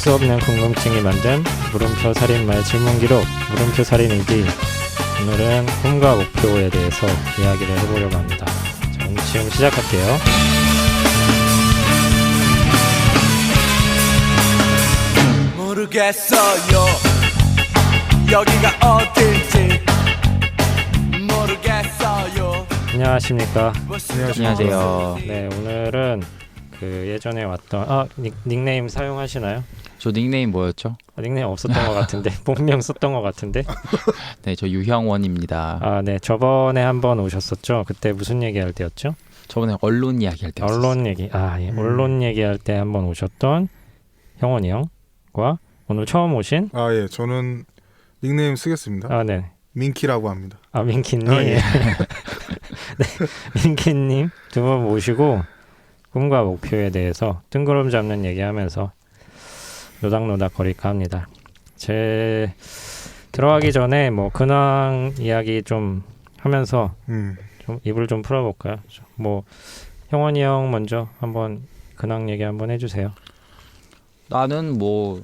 수 없는 궁금증이 만든 물음표 살인마의 질문 기록 물음표 살인일기. 오늘은 꿈과 목표에 대해서 이야기를 해보려고 합니다. 자, 오늘 지금 시작할게요. 모르겠어요 여기가 어딜지 모르겠어요. 안녕하십니까. 안녕하세요. 네, 오늘은 그 예전에 왔던 닉네임 사용하시나요? 저 닉네임 뭐였죠? 닉네임 없었던 것 같은데 본명 썼던 것 같은데. 네, 저 유형원입니다. 네, 저번에 한번 오셨었죠. 그때 무슨 얘기할 때였죠? 저번에 언론 이야기할 때 언론 얘기. 예. 언론 얘기할 때 한번 오셨던 형원이 형과 오늘 처음 오신 예, 저는 닉네임 쓰겠습니다. 네. 민키라고 합니다. 민키님. 예. 네, 민키님 두 분 모시고 꿈과 목표에 대해서 뜬구름 잡는 얘기하면서 노닥노닥 거릴까 합니다. 제 들어가기 전에 뭐 근황 이야기 좀 하면서 좀 입을 좀 풀어볼까요? 뭐 형원이 형 먼저 한번 근황 얘기 한번 해주세요. 나는 뭐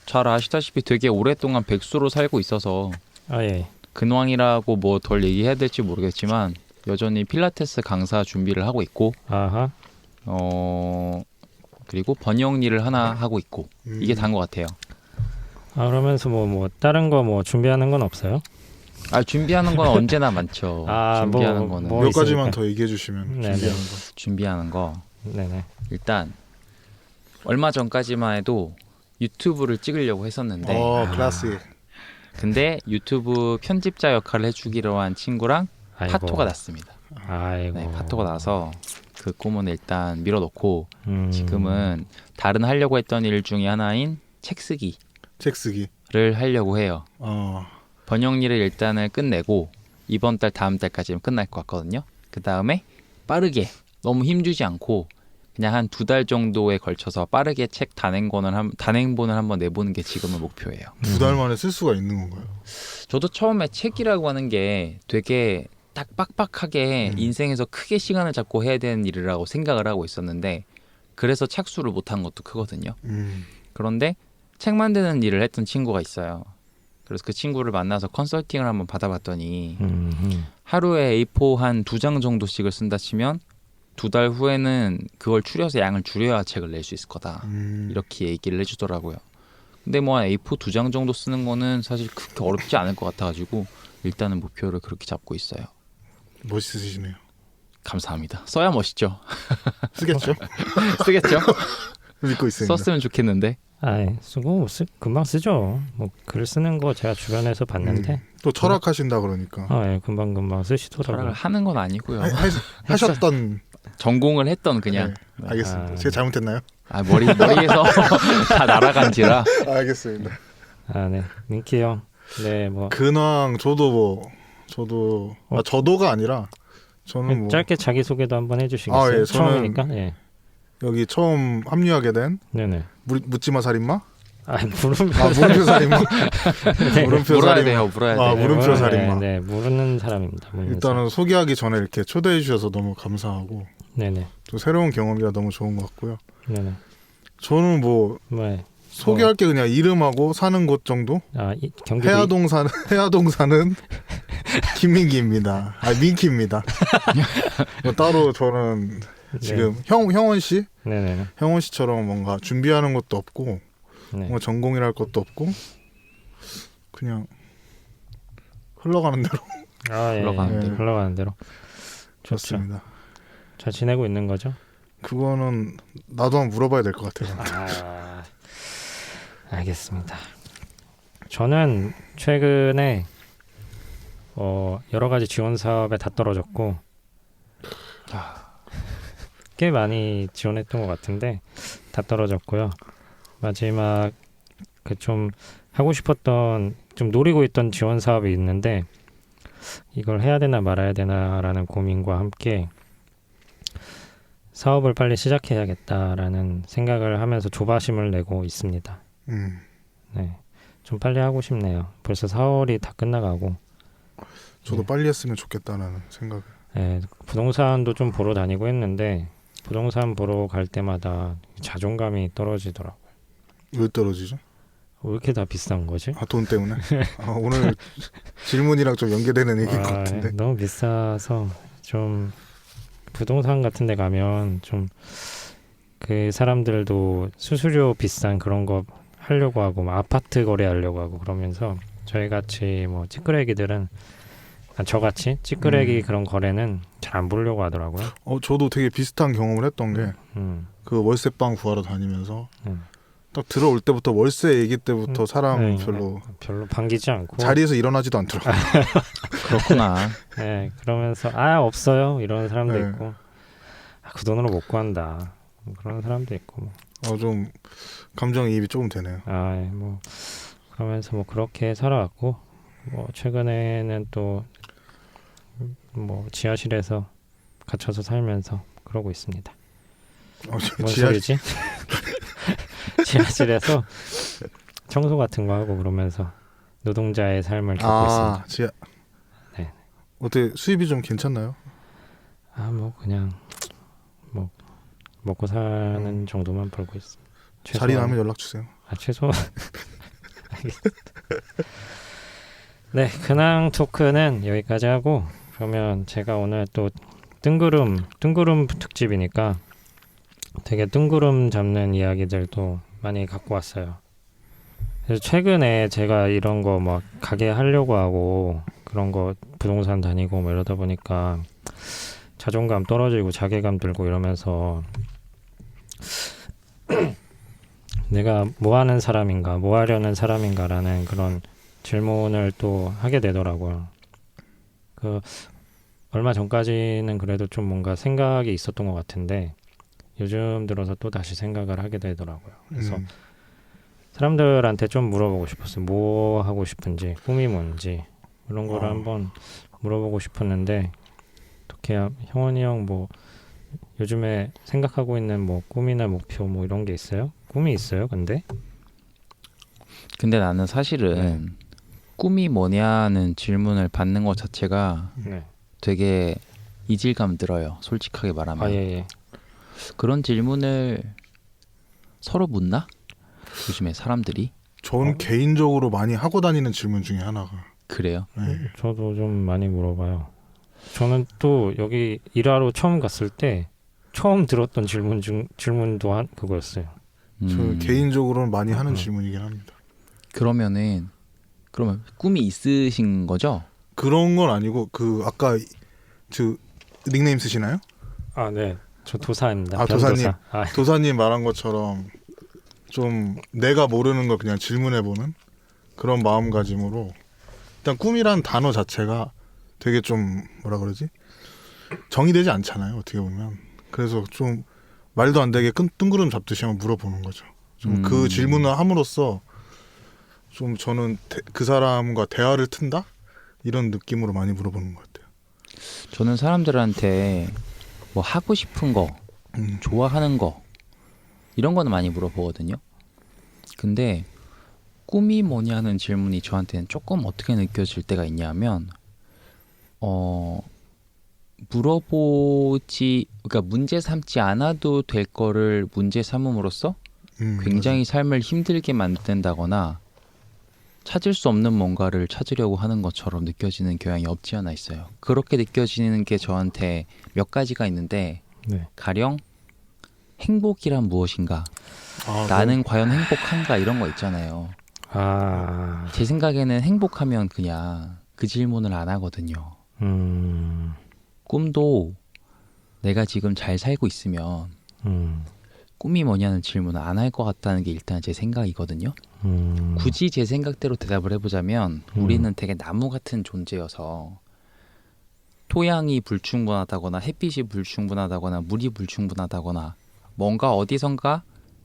잘 아시다시피 되게 오랫동안 백수로 살고 있어서 예. 근황이라고 뭐 덜 얘기해야 될지 모르겠지만 여전히 필라테스 강사 준비를 하고 있고 아하. 그리고 번역 일을 하나 하고 있고 이게 다인 것 같아요. 그러면서 뭐 다른 거 뭐 준비하는 건 없어요? 준비하는 건 언제나 많죠. 준비하는 거는 몇 가지만 더 얘기해 주시면. 준비하는 거. 네네. 일단 얼마 전까지만 해도 유튜브를 찍으려고 했었는데 클래식. 근데 유튜브 편집자 역할을 해주기로 한 친구랑 아이고. 파토가 났습니다. 아이고. 네, 파토가 나서 그 꿈은 일단 밀어놓고 지금은 다른 하려고 했던 일 중에 하나인 책 쓰기를 하려고 해요. 번역 일을 일단은 끝내고 이번 달 다음 달까지는 끝날 것 같거든요. 그 다음에 빠르게 너무 힘주지 않고 그냥 한 2달 정도에 걸쳐서 빠르게 책 단행본을 한번 내보는 게 지금은 목표예요. 2달 만에 쓸 수가 있는 건가요? 저도 처음에 책이라고 하는 게 되게 딱 빡빡하게 인생에서 크게 시간을 잡고 해야 되는 일이라고 생각을 하고 있었는데 그래서 착수를 못한 것도 크거든요. 그런데 책 만드는 일을 했던 친구가 있어요. 그래서 그 친구를 만나서 컨설팅을 한번 받아봤더니 하루에 A4 한 2장 정도씩을 쓴다 치면 2달 후에는 그걸 추려서 양을 줄여야 책을 낼 수 있을 거다. 이렇게 얘기를 해주더라고요. 근데 뭐 한 A4 2장 정도 쓰는 거는 사실 그렇게 어렵지 않을 것 같아가지고 일단은 목표를 그렇게 잡고 있어요. 멋있으시네요. 감사합니다. 써야 멋있죠. 쓰겠죠? 쓰겠죠? 믿고 있습니다. 썼으면 좋겠는데. 금방 쓰죠. 뭐 글 쓰는 거 제가 주변에서 봤는데 또 철학하신다 그러니까. 예, 금방 쓰시더라고요. 철학을 하는 건 아니고요. 하셨던 전공을 했던 그냥. 네, 알겠습니다. 제가 잘못했나요? 머리에서 다 날아간지라. 알겠습니다. 네, 민키 형. 네, 뭐 근황 저도가 아니라 저는 뭐 짧게 자기 소개도 한번 해주시겠어요? 예, 처음이니까. 예. 여기 처음 합류하게 된 네네. 묻지마 살인마? 물음표 살인마. 네. 물어야 돼요. 물음표 살인마. 네, 모르는 사람입니다. 일단은 소개하기 전에 이렇게 초대해 주셔서 너무 감사하고. 네네. 또 새로운 경험이라 너무 좋은 것 같고요. 네네. 저는 소개할 게 그냥 이름하고 사는 곳 정도. 경기도 해화동 사는 김민기입니다. 민키입니다. 뭐 따로 저는 지금 형원 씨, 네네. 형원 씨처럼 뭔가 준비하는 것도 없고, 뭔가 전공이랄 것도 없고, 그냥 흘러가는 대로. 흘러가는 대로. 좋습니다. 잘 지내고 있는 거죠? 그거는 나도 한번 물어봐야 될 것 같아요. 알겠습니다. 저는 최근에 여러 가지 지원 사업에 다 떨어졌고 꽤 많이 지원했던 것 같은데 다 떨어졌고요. 마지막 좀 하고 싶었던 좀 노리고 있던 지원 사업이 있는데 이걸 해야 되나 말아야 되나라는 고민과 함께 사업을 빨리 시작해야겠다라는 생각을 하면서 조바심을 내고 있습니다. 네, 좀 빨리 하고 싶네요. 벌써 4월이 다 끝나가고. 저도 빨리 했으면 좋겠다는 생각을. 네, 부동산도 좀 보러 다니고 했는데 부동산 보러 갈 때마다 자존감이 떨어지더라고요. 왜 떨어지죠? 왜 이렇게 다 비싼 거지? 아, 돈 때문에. 아, 오늘 질문이랑 좀 연계되는 얘기일 것 같은데. 너무 비싸서 좀 부동산 같은 데 가면 좀 그 사람들도 수수료 비싼 그런 거 하려고 하고 막 아파트 거래하려고 하고 그러면서 저희 같이 뭐 찌끄레기들은 저같이 찌끄레기 그런 거래는 잘 안 보려고 하더라고요. 저도 되게 비슷한 경험을 했던 게 그 월세방 구하러 다니면서 딱 들어올 때부터 월세 얘기 때부터 사람 별로 반기지 않고 자리에서 일어나지도 않더라고요. 그렇구나. 네, 그러면서 없어요 이런 사람도 있고 그 돈으로 못 구한다 그런 사람도 있고 뭐. 좀 감정이입이 조금 되네요. 뭐 그러면서 뭐 그렇게 살아왔고 뭐 최근에는 또 뭐 지하실에서 갇혀서 살면서 그러고 있습니다. 뭔 소리지? 지하실에서 청소 같은 거 하고 그러면서 노동자의 삶을 겪고 있습니다. 네. 어때 수입이 좀 괜찮나요? 뭐 그냥 뭐 먹고 사는 정도만 벌고 있습니다. 자리 나면 연락 주세요. 최소. 네, 근황 토크는 여기까지 하고 그러면 제가 오늘 또 뜬구름 특집이니까 되게 뜬구름 잡는 이야기들도 많이 갖고 왔어요. 그래서 최근에 제가 이런 거 막 가게 하려고 하고 그런 거 부동산 다니고 뭐 이러다 보니까 자존감 떨어지고 자괴감 들고 이러면서 내가 뭐 하는 사람인가, 뭐 하려는 사람인가라는 그런 질문을 또 하게 되더라고요. 얼마 전까지는 그래도 좀 뭔가 생각이 있었던 것 같은데 요즘 들어서 또 다시 생각을 하게 되더라고요. 그래서 사람들한테 좀 물어보고 싶었어요. 뭐 하고 싶은지, 꿈이 뭔지 이런 거를 한번 물어보고 싶었는데 어떻게 형원이 형 뭐 요즘에 생각하고 있는 뭐 꿈이나 목표 뭐 이런 게 있어요? 꿈이 있어요? 근데 나는 사실은 꿈이 뭐냐는 질문을 받는 것 자체가 되게 이질감 들어요. 솔직하게 말하면. 예. 그런 질문을 서로 묻나? 요즘에 사람들이? 저는 개인적으로 많이 하고 다니는 질문 중에 하나가. 그래요? 네. 저도 좀 많이 물어봐요. 저는 또 여기 일하러 처음 갔을 때 처음 들었던 질문도 그거였어요. 저 개인적으로는 많이 하는 질문이긴 합니다. 그러면 꿈이 있으신 거죠? 그런 건 아니고 아까 닉네임 쓰시나요? 네. 저 도사입니다. 도사님. 도사님 말한 것처럼 좀 내가 모르는 걸 그냥 질문해보는 그런 마음가짐으로 일단 꿈이란 단어 자체가 되게 좀 뭐라 그러지? 정의되지 않잖아요. 어떻게 보면. 그래서 좀 말도 안 되게 뜬구름 잡듯이 한번 물어보는 거죠. 좀 그 질문을 함으로써 좀 저는 그 사람과 대화를 튼다? 이런 느낌으로 많이 물어보는 것 같아요. 저는 사람들한테 뭐 하고 싶은 거, 좋아하는 거 이런 거는 많이 물어보거든요. 근데 꿈이 뭐냐는 질문이 저한테는 조금 어떻게 느껴질 때가 있냐면 그러니까 문제 삼지 않아도 될 거를 문제 삼음으로써 굉장히 삶을 힘들게 만든다거나 찾을 수 없는 뭔가를 찾으려고 하는 것처럼 느껴지는 경향이 없지 않아 있어요. 그렇게 느껴지는 게 저한테 몇 가지가 있는데 가령 행복이란 무엇인가? 나는 과연 행복한가? 이런 거 있잖아요. 제 생각에는 행복하면 그냥 그 질문을 안 하거든요. 꿈도 내가 지금 잘 살고 있으면 꿈이 뭐냐는 질문을 안 할 것 같다는 게 일단 제 생각이거든요. 굳이 제 생각대로 대답을 해보자면 우리는 되게 나무 같은 존재여서 토양이 불충분하다거나 햇빛이 불충분하다거나 물이 불충분하다거나 뭔가 어디선가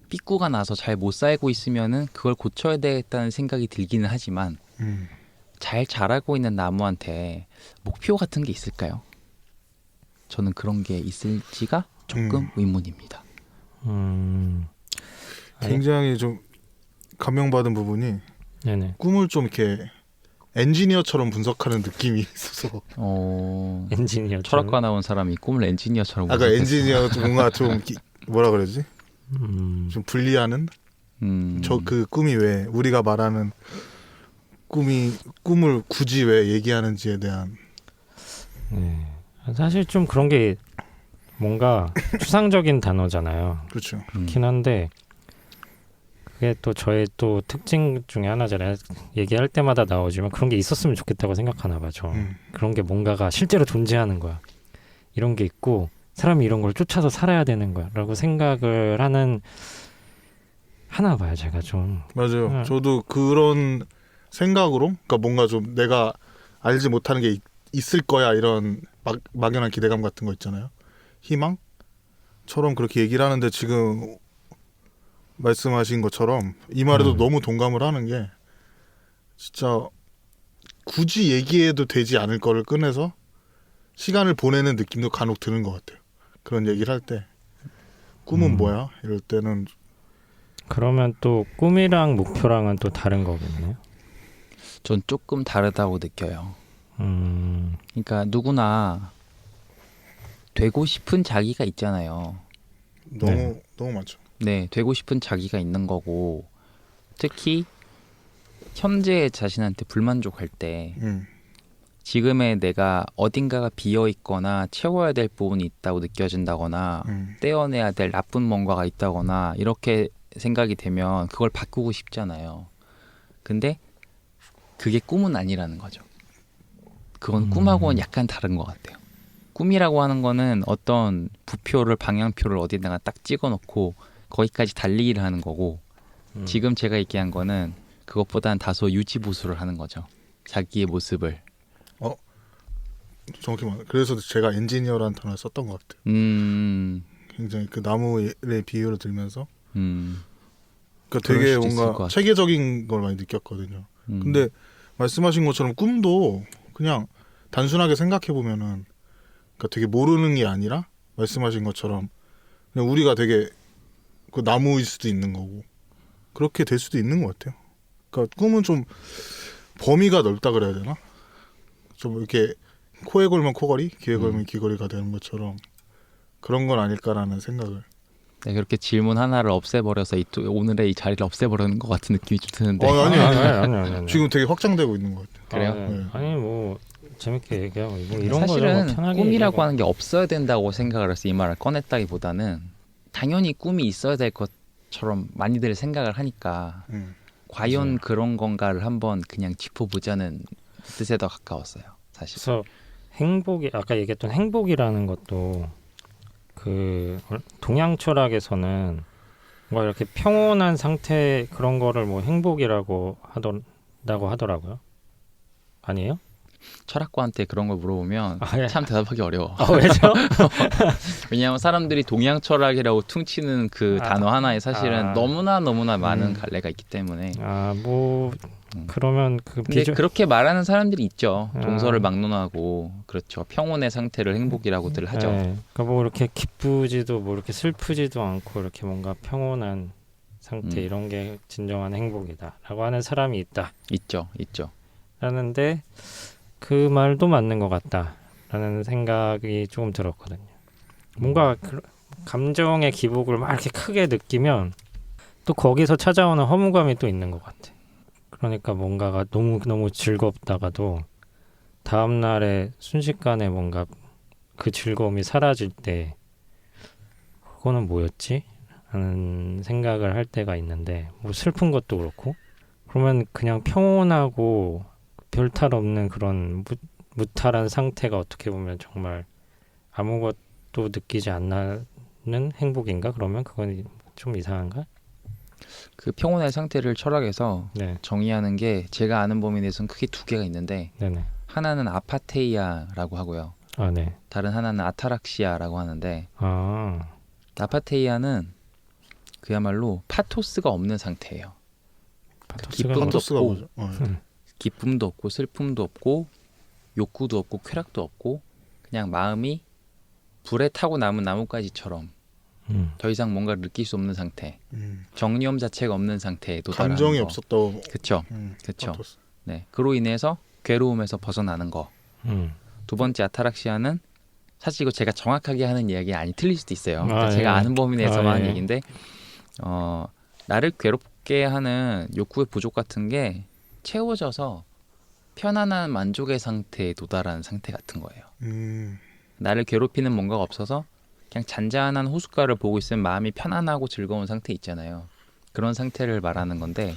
삐꾸가 나서 잘 못 살고 있으면은 그걸 고쳐야 되겠다는 생각이 들기는 하지만 잘 자라고 있는 나무한테 목표 같은 게 있을까요? 저는 그런 게 있을지가 조금 의문입니다. 굉장히 좀 감명받은 부분이 꿈을 좀 이렇게 엔지니어처럼 분석하는 느낌이 있어서 엔지니어 철학과 나온 사람이 꿈을 엔지니어처럼 아까 엔지니어 좀 뭔가 좀 뭐라 그러지? 좀 분리하는 저 그 꿈이 왜 우리가 말하는 꿈을 굳이 왜 얘기하는지에 대한 네. 사실 좀 그런 게 뭔가 추상적인 단어잖아요. 그렇죠. 그렇긴 한데 그게 또 저의 또 특징 중에 하나잖아요. 얘기할 때마다 나오지만 그런 게 있었으면 좋겠다고 생각하나 봐죠. 그런 게 뭔가가 실제로 존재하는 거야. 이런 게 있고 사람이 이런 걸 쫓아서 살아야 되는 거야 라고 생각을 하나 봐요. 제가 좀. 맞아요. 저도 그런 생각으로 그러니까 뭔가 좀 내가 알지 못하는 게 있을 거야 이런 막연한 기대감 같은 거 있잖아요. 희망처럼 그렇게 얘기를 하는데 지금 말씀하신 것처럼 이 말에도 너무 동감을 하는 게 진짜 굳이 얘기해도 되지 않을 거를 꺼내서 시간을 보내는 느낌도 간혹 드는 것 같아요. 그런 얘기를 할 때 꿈은 뭐야? 이럴 때는 그러면 또 꿈이랑 목표랑은 또 다른 거겠네요. 전 조금 다르다고 느껴요. 그러니까 누구나 되고 싶은 자기가 있잖아요. 너무 많죠. 네, 되고 싶은 자기가 있는 거고 특히 현재 자신한테 불만족할 때 지금의 내가 어딘가가 비어 있거나 채워야 될 부분이 있다고 느껴진다거나 떼어내야 될 나쁜 뭔가가 있다거나 이렇게 생각이 되면 그걸 바꾸고 싶잖아요. 근데 그게 꿈은 아니라는 거죠. 그건 꿈하고는 약간 다른 것 같아요. 꿈이라고 하는 거는 어떤 부표를 방향표를 어디다가 딱 찍어놓고 거기까지 달리기를 하는 거고 지금 제가 얘기한 거는 그것보다는 다소 유지보수를 하는 거죠. 자기의 모습을. 정확히 말해. 그래서 제가 엔지니어라는 단어를 썼던 것 같아요. 굉장히 그 나무의 비유를 들면서 그러니까 되게 뭔가 체계적인 걸 많이 느꼈거든요. 근데 말씀하신 것처럼 꿈도 그냥 단순하게 생각해 보면은 그러니까 되게 모르는 게 아니라 말씀하신 것처럼 그냥 우리가 되게 그 나무일 수도 있는 거고 그렇게 될 수도 있는 것 같아요. 그러니까 꿈은 좀 범위가 넓다 그래야 되나? 좀 이렇게 코에 걸면 코걸이, 귀에 걸면 귀걸이가 되는 것처럼 그런 건 아닐까라는 생각을. 네, 그렇게 질문 하나를 없애버려서 오늘의 이 자리를 없애버리는 것 같은 느낌이 좀 드는데. 아니. 지금 되게 확장되고 있는 것 같아요. 그래요? 네. 아니 뭐 재밌게 얘기하고 뭐 이런 사실은 거죠. 뭐 편하게 꿈이라고 얘기하고. 하는 게 없어야 된다고 생각을 해서 이 말을 꺼냈다기보다는 당연히 꿈이 있어야 될 것처럼 많이들 생각을 하니까 과연 그런 건가를 한번 그냥 짚어보자는 뜻에 더 가까웠어요. 사실. 그래서 행복이 아까 얘기했던 행복이라는 것도 그 동양 철학에서는 뭐 이렇게 평온한 상태 그런 거를 뭐 행복이라고 하더라고요. 아니에요? 철학과한테 그런 걸 물어보면 예. 참 대답하기 어려워. 왜죠? 왜냐하면 사람들이 동양 철학이라고 퉁치는 그 단어 하나에 사실은 너무나 많은 갈래가 있기 때문에. 뭐 그러면 그 근데 그렇게 말하는 사람들이 있죠. 동서를 막론하고 그렇죠. 평온의 상태를 행복이라고들 하죠. 네. 그러니까 뭐 이렇게 기쁘지도 뭐 이렇게 슬프지도 않고 이렇게 뭔가 평온한 상태 이런 게 진정한 행복이다라고 하는 사람이 있다. 있죠. 라는데 그 말도 맞는 것 같다라는 생각이 조금 들었거든요. 뭔가 감정의 기복을 막 이렇게 크게 느끼면 또 거기서 찾아오는 허무감이 또 있는 것 같아. 그러니까 뭔가가 너무 즐겁다가도 다음 날에 순식간에 뭔가 그 즐거움이 사라질 때 그거는 뭐였지? 하는 생각을 할 때가 있는데 뭐 슬픈 것도 그렇고 그러면 그냥 평온하고 별탈 없는 그런 무탈한 상태가 어떻게 보면 정말 아무것도 느끼지 않는 행복인가? 그러면 그건 좀 이상한가? 그 평온의 상태를 철학에서 네. 정의하는 게 제가 아는 범위 내에서는 크게 두 개가 있는데 네네. 하나는 아파테이아라고 하고요. 네. 다른 하나는 아타락시아라고 하는데 아. 아파테이아는 그야말로 파토스가 없는 상태예요. 기쁨도 파토스가 없고 뭐죠? 기쁨도 없고 슬픔도 없고 욕구도 없고 쾌락도 없고 그냥 마음이 불에 타고 남은 나뭇가지처럼 더 이상 뭔가를 느낄 수 없는 상태. 정념 자체가 없는 상태에 도달하는 감정이 거. 없었다고. 그렇죠. 파토스. 네, 그로 인해서 괴로움에서 벗어나는 거. 두 번째 아타락시아는 사실 이거 제가 정확하게 하는 이야기 틀릴 수도 있어요. 그러니까 제가 아는 범위 내에서만 하는 얘기인데 나를 괴롭게 하는 욕구의 부족 같은 게 채워져서 편안한 만족의 상태에 도달한 상태 같은 거예요. 나를 괴롭히는 뭔가가 없어서 그냥 잔잔한 호숫가를 보고 있으면 마음이 편안하고 즐거운 상태 있잖아요. 그런 상태를 말하는 건데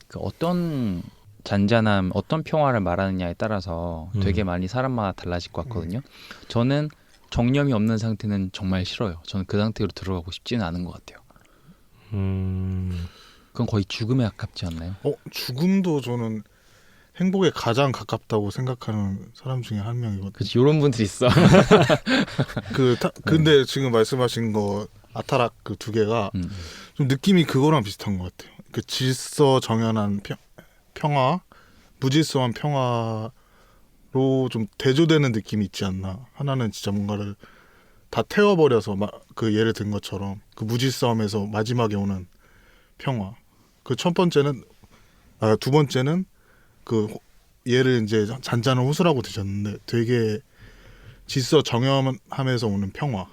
그 어떤 잔잔함, 어떤 평화를 말하느냐에 따라서 되게 많이 사람마다 달라질 것 같거든요. 저는 정념이 없는 상태는 정말 싫어요. 저는 그 상태로 들어가고 싶지는 않은 것 같아요. 그건 거의 죽음에 가깝지 않나요? 죽음도 저는 행복에 가장 가깝다고 생각하는 사람 중에 한 명이거든요. 그치, 이런 분들이 있어. 근데 지금 말씀하신 거 아타락 그 두 개가 좀 느낌이 그거랑 비슷한 것 같아요. 그 질서 정연한 평화, 무질서한 평화로 좀 대조되는 느낌이 있지 않나. 하나는 진짜 뭔가를 다 태워버려서 그 예를 든 것처럼 그 무질서함에서 마지막에 오는 평화. 그 첫 번째는 두 번째는 그 얘를 이제 잔잔한 호수라고 드셨는데 되게 질서 정연함에서 오는 평화.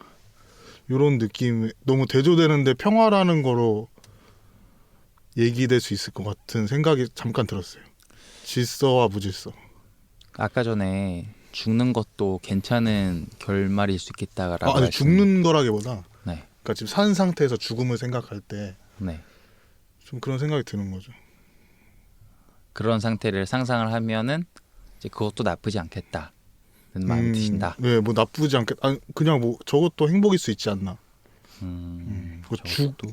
이런 느낌 너무 대조되는데 평화라는 거로 얘기될 수 있을 것 같은 생각이 잠깐 들었어요. 질서와 무질서. 아까 전에 죽는 것도 괜찮은 결말일 수 있겠다라고 아니 죽는 거라기보다 네. 그러니까 지금 산 상태에서 죽음을 생각할 때 좀 네. 그런 생각이 드는 거죠. 그런 상태를 상상을 하면은 이제 그것도 나쁘지 않겠다는 마음이 드신다. 네, 뭐 나쁘지 않겠. 그냥 뭐 저것도 행복일 수 있지 않나. 저것도.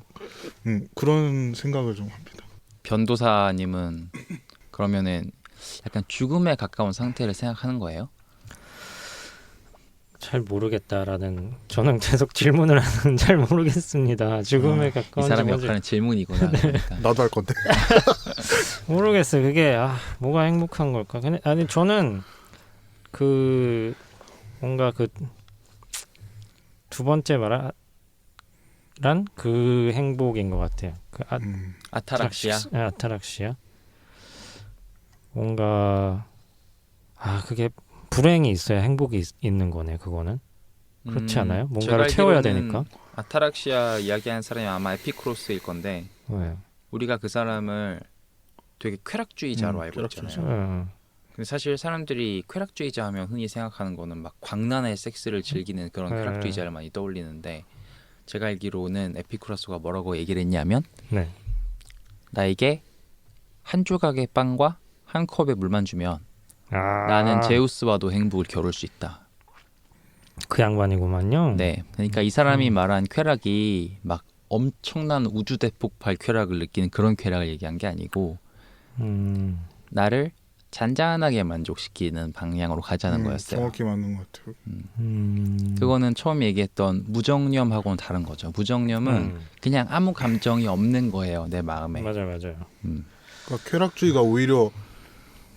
그런 생각을 좀 합니다. 변도사님은 그러면은 약간 죽음에 가까운 상태를 생각하는 거예요? 잘 모르겠다라는 저는 계속 질문을 하는 잘 모르겠습니다. 죽음에 가까운 이 사람이 뭔지 역할은 질문이구나. 그러니까. 나도 할 건데. 모르겠어요. 그게 뭐가 행복한 걸까? 근데 아니 저는 그 뭔가 그 두 번째 말한 그 행복인 것 같아요. 그 아타락시아. 아타락시아. 뭔가 그게 불행이 있어야 행복이 있는 거네. 그거는 그렇지 않아요? 뭔가를 채워야 되니까. 아타락시아 이야기하는 사람이 아마 에피쿠로스일 건데 네. 우리가 그 사람을 되게 쾌락주의자로 알고 있잖아요. 근데 사실 사람들이 쾌락주의자 하면 흔히 생각하는 거는 막 광란의 섹스를 즐기는 그런 쾌락주의자를 많이 떠올리는데 제가 알기로는 에피쿠로스가 뭐라고 얘기를 했냐면 나에게 한 조각의 빵과 한 컵의 물만 주면 나는 제우스와도 행복을 겨룰 수 있다. 그 양반이구만요. 네, 그러니까 이 사람이 말한 쾌락이 막 엄청난 우주 대폭발 쾌락을 느끼는 그런 쾌락을 얘기한 게 아니고 나를 잔잔하게 만족시키는 방향으로 가자는 거였어요. 정확히 맞는 것 같아요. 그거는 처음 얘기했던 무정념하고는 다른 거죠. 무정념은 그냥 아무 감정이 없는 거예요, 내 마음에. 맞아요. 그러니까 쾌락주의가 오히려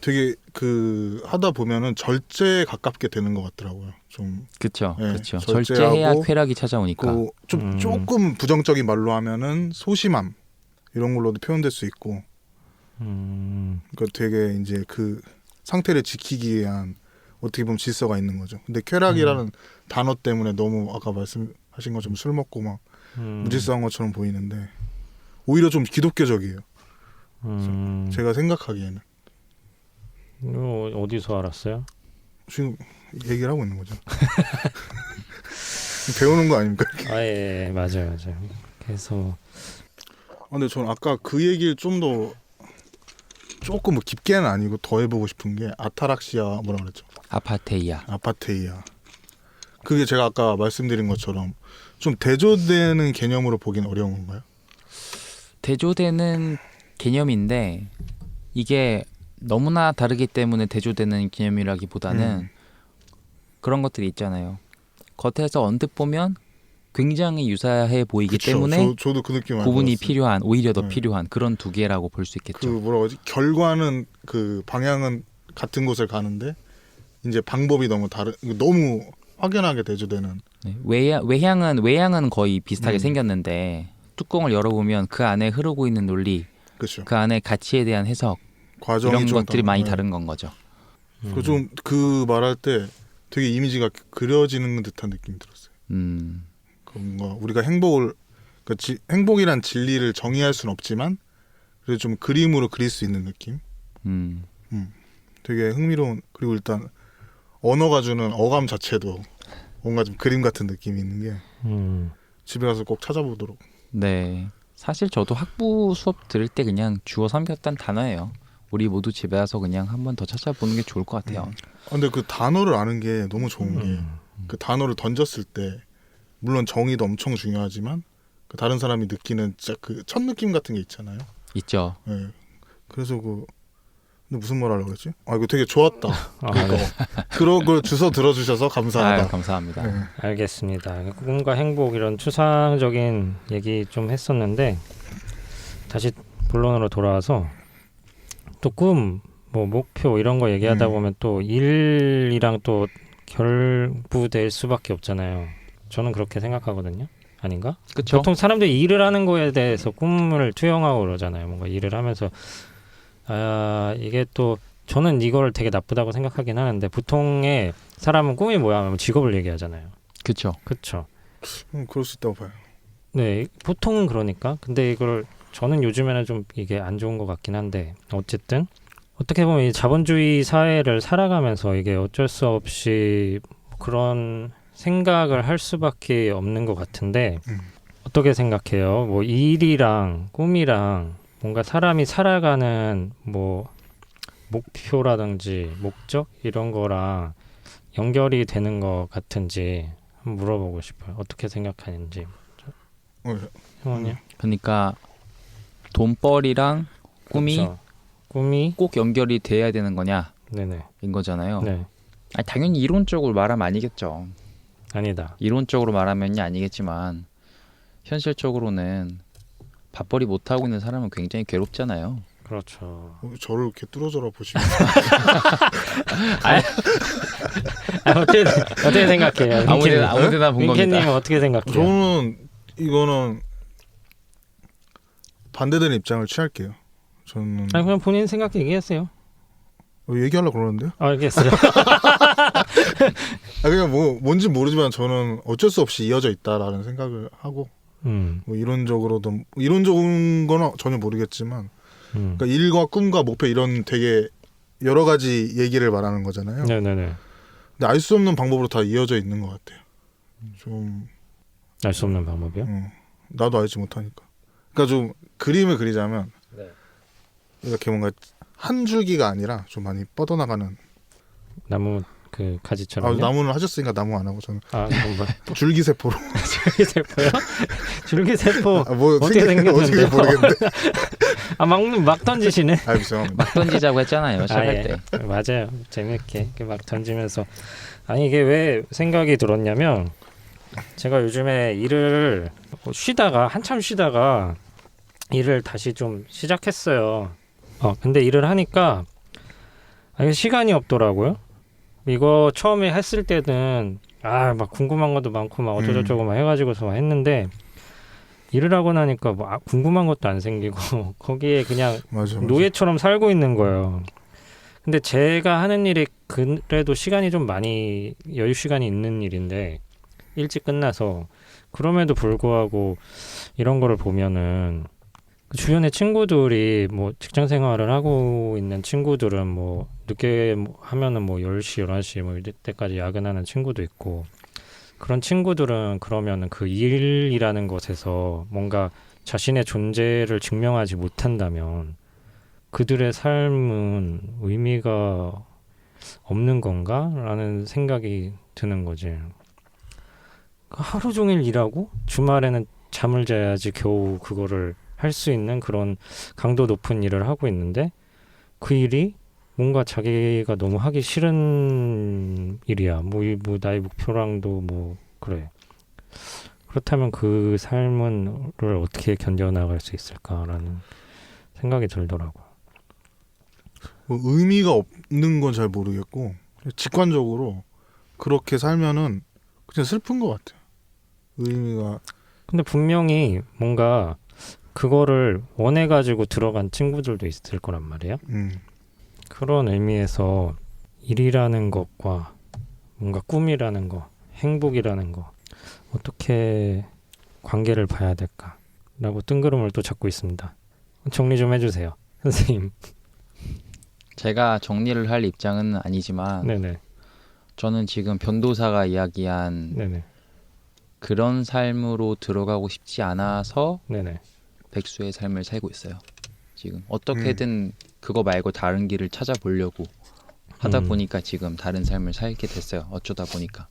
되게 그 하다 보면은 절제에 가깝게 되는 것 같더라고요. 좀 그렇죠. 네, 그렇죠. 절제해야 쾌락이 찾아오니까. 좀 조금 부정적인 말로 하면은 소심함 이런 걸로도 표현될 수 있고. 그러니까 되게 이제 그 상태를 지키기 위한 어떻게 보면 질서가 있는 거죠. 근데 쾌락이라는 단어 때문에 너무 아까 말씀하신 것처럼 술 먹고 막 무질서한 것처럼 보이는데 오히려 좀 기독교적이에요. 제가 생각하기에는. 이거 어디서 알았어요? 지금 얘기를 하고 있는 거죠. 배우는 거 아닙니까? 예, 맞아요. 그래서 근데 저는 아까 그 얘기를 좀 더 조금 뭐 깊게는 아니고 더 해보고 싶은 게 아타락시아 뭐라 그랬죠? 아파테이아. 그게 제가 아까 말씀드린 것처럼 좀 대조되는 개념으로 보긴 어려운 건가요? 대조되는 개념인데 이게 너무나 다르기 때문에 대조되는 개념이라기보다는 그런 것들이 있잖아요. 겉에서 언뜻 보면 굉장히 유사해 보이기 그쵸, 때문에 저도 그 느낌 구분이 필요한, 오히려 더 필요한 그런 두 개라고 볼 수 있겠죠. 그 뭐라고 하지? 결과는 그 방향은 같은 곳을 가는데 이제 방법이 너무 너무 확연하게 대조되는. 네, 외향은 거의 비슷하게 생겼는데 뚜껑을 열어보면 그 안에 흐르고 있는 논리, 그렇죠. 그 안에 가치에 대한 해석 과정이 이런 좀 것들이 많이 다른 건 거죠. 좀 그 말할 때 되게 이미지가 그려지는 듯한 느낌이 들었어요. 뭔가 우리가 행복을 행복이란 진리를 정의할 수는 없지만 그래도 좀 그림으로 그릴 수 있는 느낌. 되게 흥미로운. 그리고 일단 언어가 주는 어감 자체도 뭔가 좀 그림 같은 느낌이 있는 게 집에 가서 꼭 찾아보도록. 네. 사실 저도 학부 수업 들을 때 그냥 주워 삼겼던 단어예요. 우리 모두 집에 와서 그냥 한 번 더 찾아보는 게 좋을 것 같아요. 근데 그 단어를 아는 게 너무 좋은 게 그 단어를 던졌을 때 물론 정의도 엄청 중요하지만 그 다른 사람이 느끼는 진짜 그 첫 느낌 같은 게 있잖아요. 있죠. 네. 그래서 근데 무슨 말 하려고 했지? 이거 되게 좋았다. 그러니까 네. 그런 걸 주워 들어주셔서 감사하다. 아유, 감사합니다. 네. 알겠습니다. 꿈과 행복 이런 추상적인 얘기 좀 했었는데 다시 본론으로 돌아와서 또 꿈, 뭐 목표 이런 거 얘기하다 보면 또 일이랑 또 결부될 수밖에 없잖아요. 저는 그렇게 생각하거든요. 아닌가? 그렇죠. 보통 사람들이 일을 하는 거에 대해서 꿈을 투영하고 그러잖아요. 뭔가 일을 하면서 이게 또 저는 이걸 되게 나쁘다고 생각하긴 하는데 보통의 사람은 꿈이 뭐야 하면 직업을 얘기하잖아요. 그렇죠. 그렇죠. 그럴 수 있다고 봐요. 네, 보통은 그러니까. 근데 이걸 저는 요즘에는 좀 이게 안 좋은 것 같긴 한데 어쨌든 어떻게 보면 이 자본주의 사회를 살아가면서 이게 어쩔 수 없이 그런 생각을 할 수밖에 없는 것 같은데 어떻게 생각해요? 뭐 일이랑 꿈이랑 뭔가 사람이 살아가는 뭐 목표라든지 목적 이런 거랑 연결이 되는 것 같은지 한번 물어보고 싶어요. 어떻게 생각하는지. 형님. 그러니까 돈벌이랑 꿈이 그렇죠. 꿈이 꼭 연결이 돼야 되는 거냐인 네네. 거잖아요. 네. 아니, 당연히 이론적으로 말하면 아니겠죠. 아니다. 이론적으로 말하면이 아니겠지만 현실적으로는 밥벌이 못 하고 있는 사람은 굉장히 괴롭잖아요. 그렇죠. 저를 이렇게 뚫어져라 보시면 어떻게 생각해요? 아무데나 본 겁니다. 민캐님은 어떻게 생각해요? 저는 이거는 반대되는 입장을 취할게요. 저는 아니 그냥 본인 생각 얘기하세요. 얘기하려고 그러는데요. 알겠어요. 그냥 뭔지 모르지만 저는 어쩔 수 없이 이어져 있다라는 생각을 하고 뭐 이론적으로도 이론적인 건 전혀 모르겠지만 그러니까 일과 꿈과 목표 이런 되게 여러 가지 얘기를 말하는 거잖아요. 네네네. 근데 알 수 없는 방법으로 다 이어져 있는 것 같아요. 좀 알 수 없는 방법이요? 나도 알지 못하니까. 그러니까 좀 그림을 그리자면 네. 이렇게 뭔가 한 줄기가 아니라 좀 많이 뻗어나가는. 나무 그 가지처럼. 나무는 하셨으니까 나무 안 하고 저는 뭐 줄기세포로. 줄기세포요? 줄기세포 뭐 어떻게 생겼는데요? 어떻게 모르겠는데. 막 던지시네. 죄송합니다. 막 던지자고 했잖아요. 시작할 예. 때. 맞아요. 재밌게 이렇게 막 던지면서 아니 이게 왜 생각이 들었냐면 제가 요즘에 일을 한참 쉬다가 일을 다시 좀 시작했어요. 근데 일을 하니까 시간이 없더라고요. 이거 처음에 했을 때는 막 궁금한 것도 많고 막 어쩌고저쩌고 막 해가지고서 했는데 일을 하고 나니까 뭐 궁금한 것도 안 생기고 거기에 그냥 맞아. 노예처럼 살고 있는 거예요. 근데 제가 하는 일이 그래도 시간이 좀 많이 여유 시간이 있는 일인데 일찍 끝나서 그럼에도 불구하고 이런 거를 보면은 주변에 친구들이 뭐 직장 생활을 하고 있는 친구들은 뭐 늦게 하면은 뭐 10시, 11시 뭐 이때까지 야근하는 친구도 있고 그런 친구들은 그러면은 그 일이라는 것에서 뭔가 자신의 존재를 증명하지 못한다면 그들의 삶은 의미가 없는 건가? 라는 생각이 드는 거지. 하루 종일 일하고 주말에는 잠을 자야지 겨우 그거를 할 수 있는 그런 강도 높은 일을 하고 있는데 그 일이 뭔가 자기가 너무 하기 싫은 일이야. 뭐 나의 목표랑도 뭐 그래. 그렇다면 그 삶을 어떻게 견뎌나갈 수 있을까라는 생각이 들더라고요. 뭐 의미가 없는 건 잘 모르겠고 직관적으로 그렇게 살면은 그냥 슬픈 것 같아요. 의미가. 근데 분명히 뭔가 그거를 원해가지고 들어간 친구들도 있을 거란 말이에요. 그런 의미에서 일이라는 것과 뭔가 꿈이라는 거, 행복이라는 거 어떻게 관계를 봐야 될까라고 뜬구름을 또 찾고 있습니다. 정리 좀 해주세요, 선생님. 제가 정리를 할 입장은 아니지만 네네. 저는 지금 변도사가 이야기한 네네. 그런 삶으로 들어가고 싶지 않아서 네네. 백수의 삶을 살고 있어요. 지금 어떻게든 그거 말고 다른 길을 찾아보려고 하다 보니까 지금 다른 삶을 살게 됐어요. 어쩌다 보니까.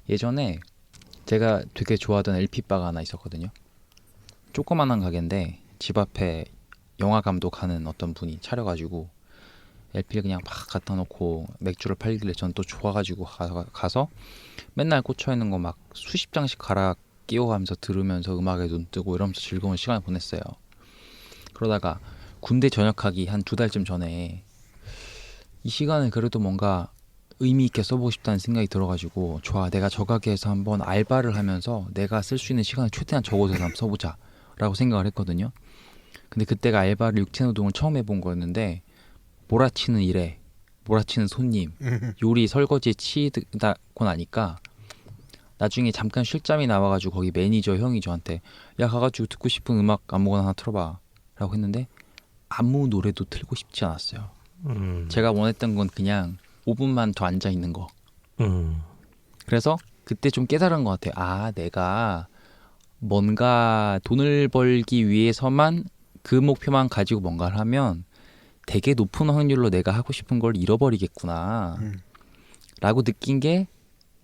예전에 제가 되게 좋아하던 LP바가 하나 있었거든요. 조그만한 가게인데 집 앞에 영화 감독하는 어떤 분이 차려가지고 LP를 그냥 막 갖다 놓고 맥주를 팔길래 전 또 좋아가지고 가서 맨날 꽂혀있는 거 막 수십 장씩 갈아 끼워가면서 들으면서 음악에 눈 뜨고 이러면서 즐거운 시간을 보냈어요. 그러다가 군대 전역하기 한 2달쯤 전에 이 시간을 그래도 뭔가 의미 있게 써보고 싶다는 생각이 들어가지고 좋아, 내가 저 가게에서 한번 알바를 하면서 내가 쓸 수 있는 시간을 최대한 적어서 한번 써보자 라고 생각을 했거든요. 근데 그때가 알바를 6체노동을 처음 해본 거였는데 몰아치는 일에 몰아치는 손님, 요리 설거지에 치이다고 나니까 나중에 잠깐 쉴짬이 나와가지고 거기 매니저 형이 저한테 야 가가지고 듣고 싶은 음악 아무거나 하나 틀어봐 라고 했는데 아무 노래도 틀고 싶지 않았어요. 제가 원했던 건 그냥 5분만 더 앉아있는 거. 그래서 그때 좀 깨달은 것 같아요. 아, 내가 뭔가 돈을 벌기 위해서만 그 목표만 가지고 뭔가를 하면 되게 높은 확률로 내가 하고 싶은 걸 잃어버리겠구나 라고 느낀 게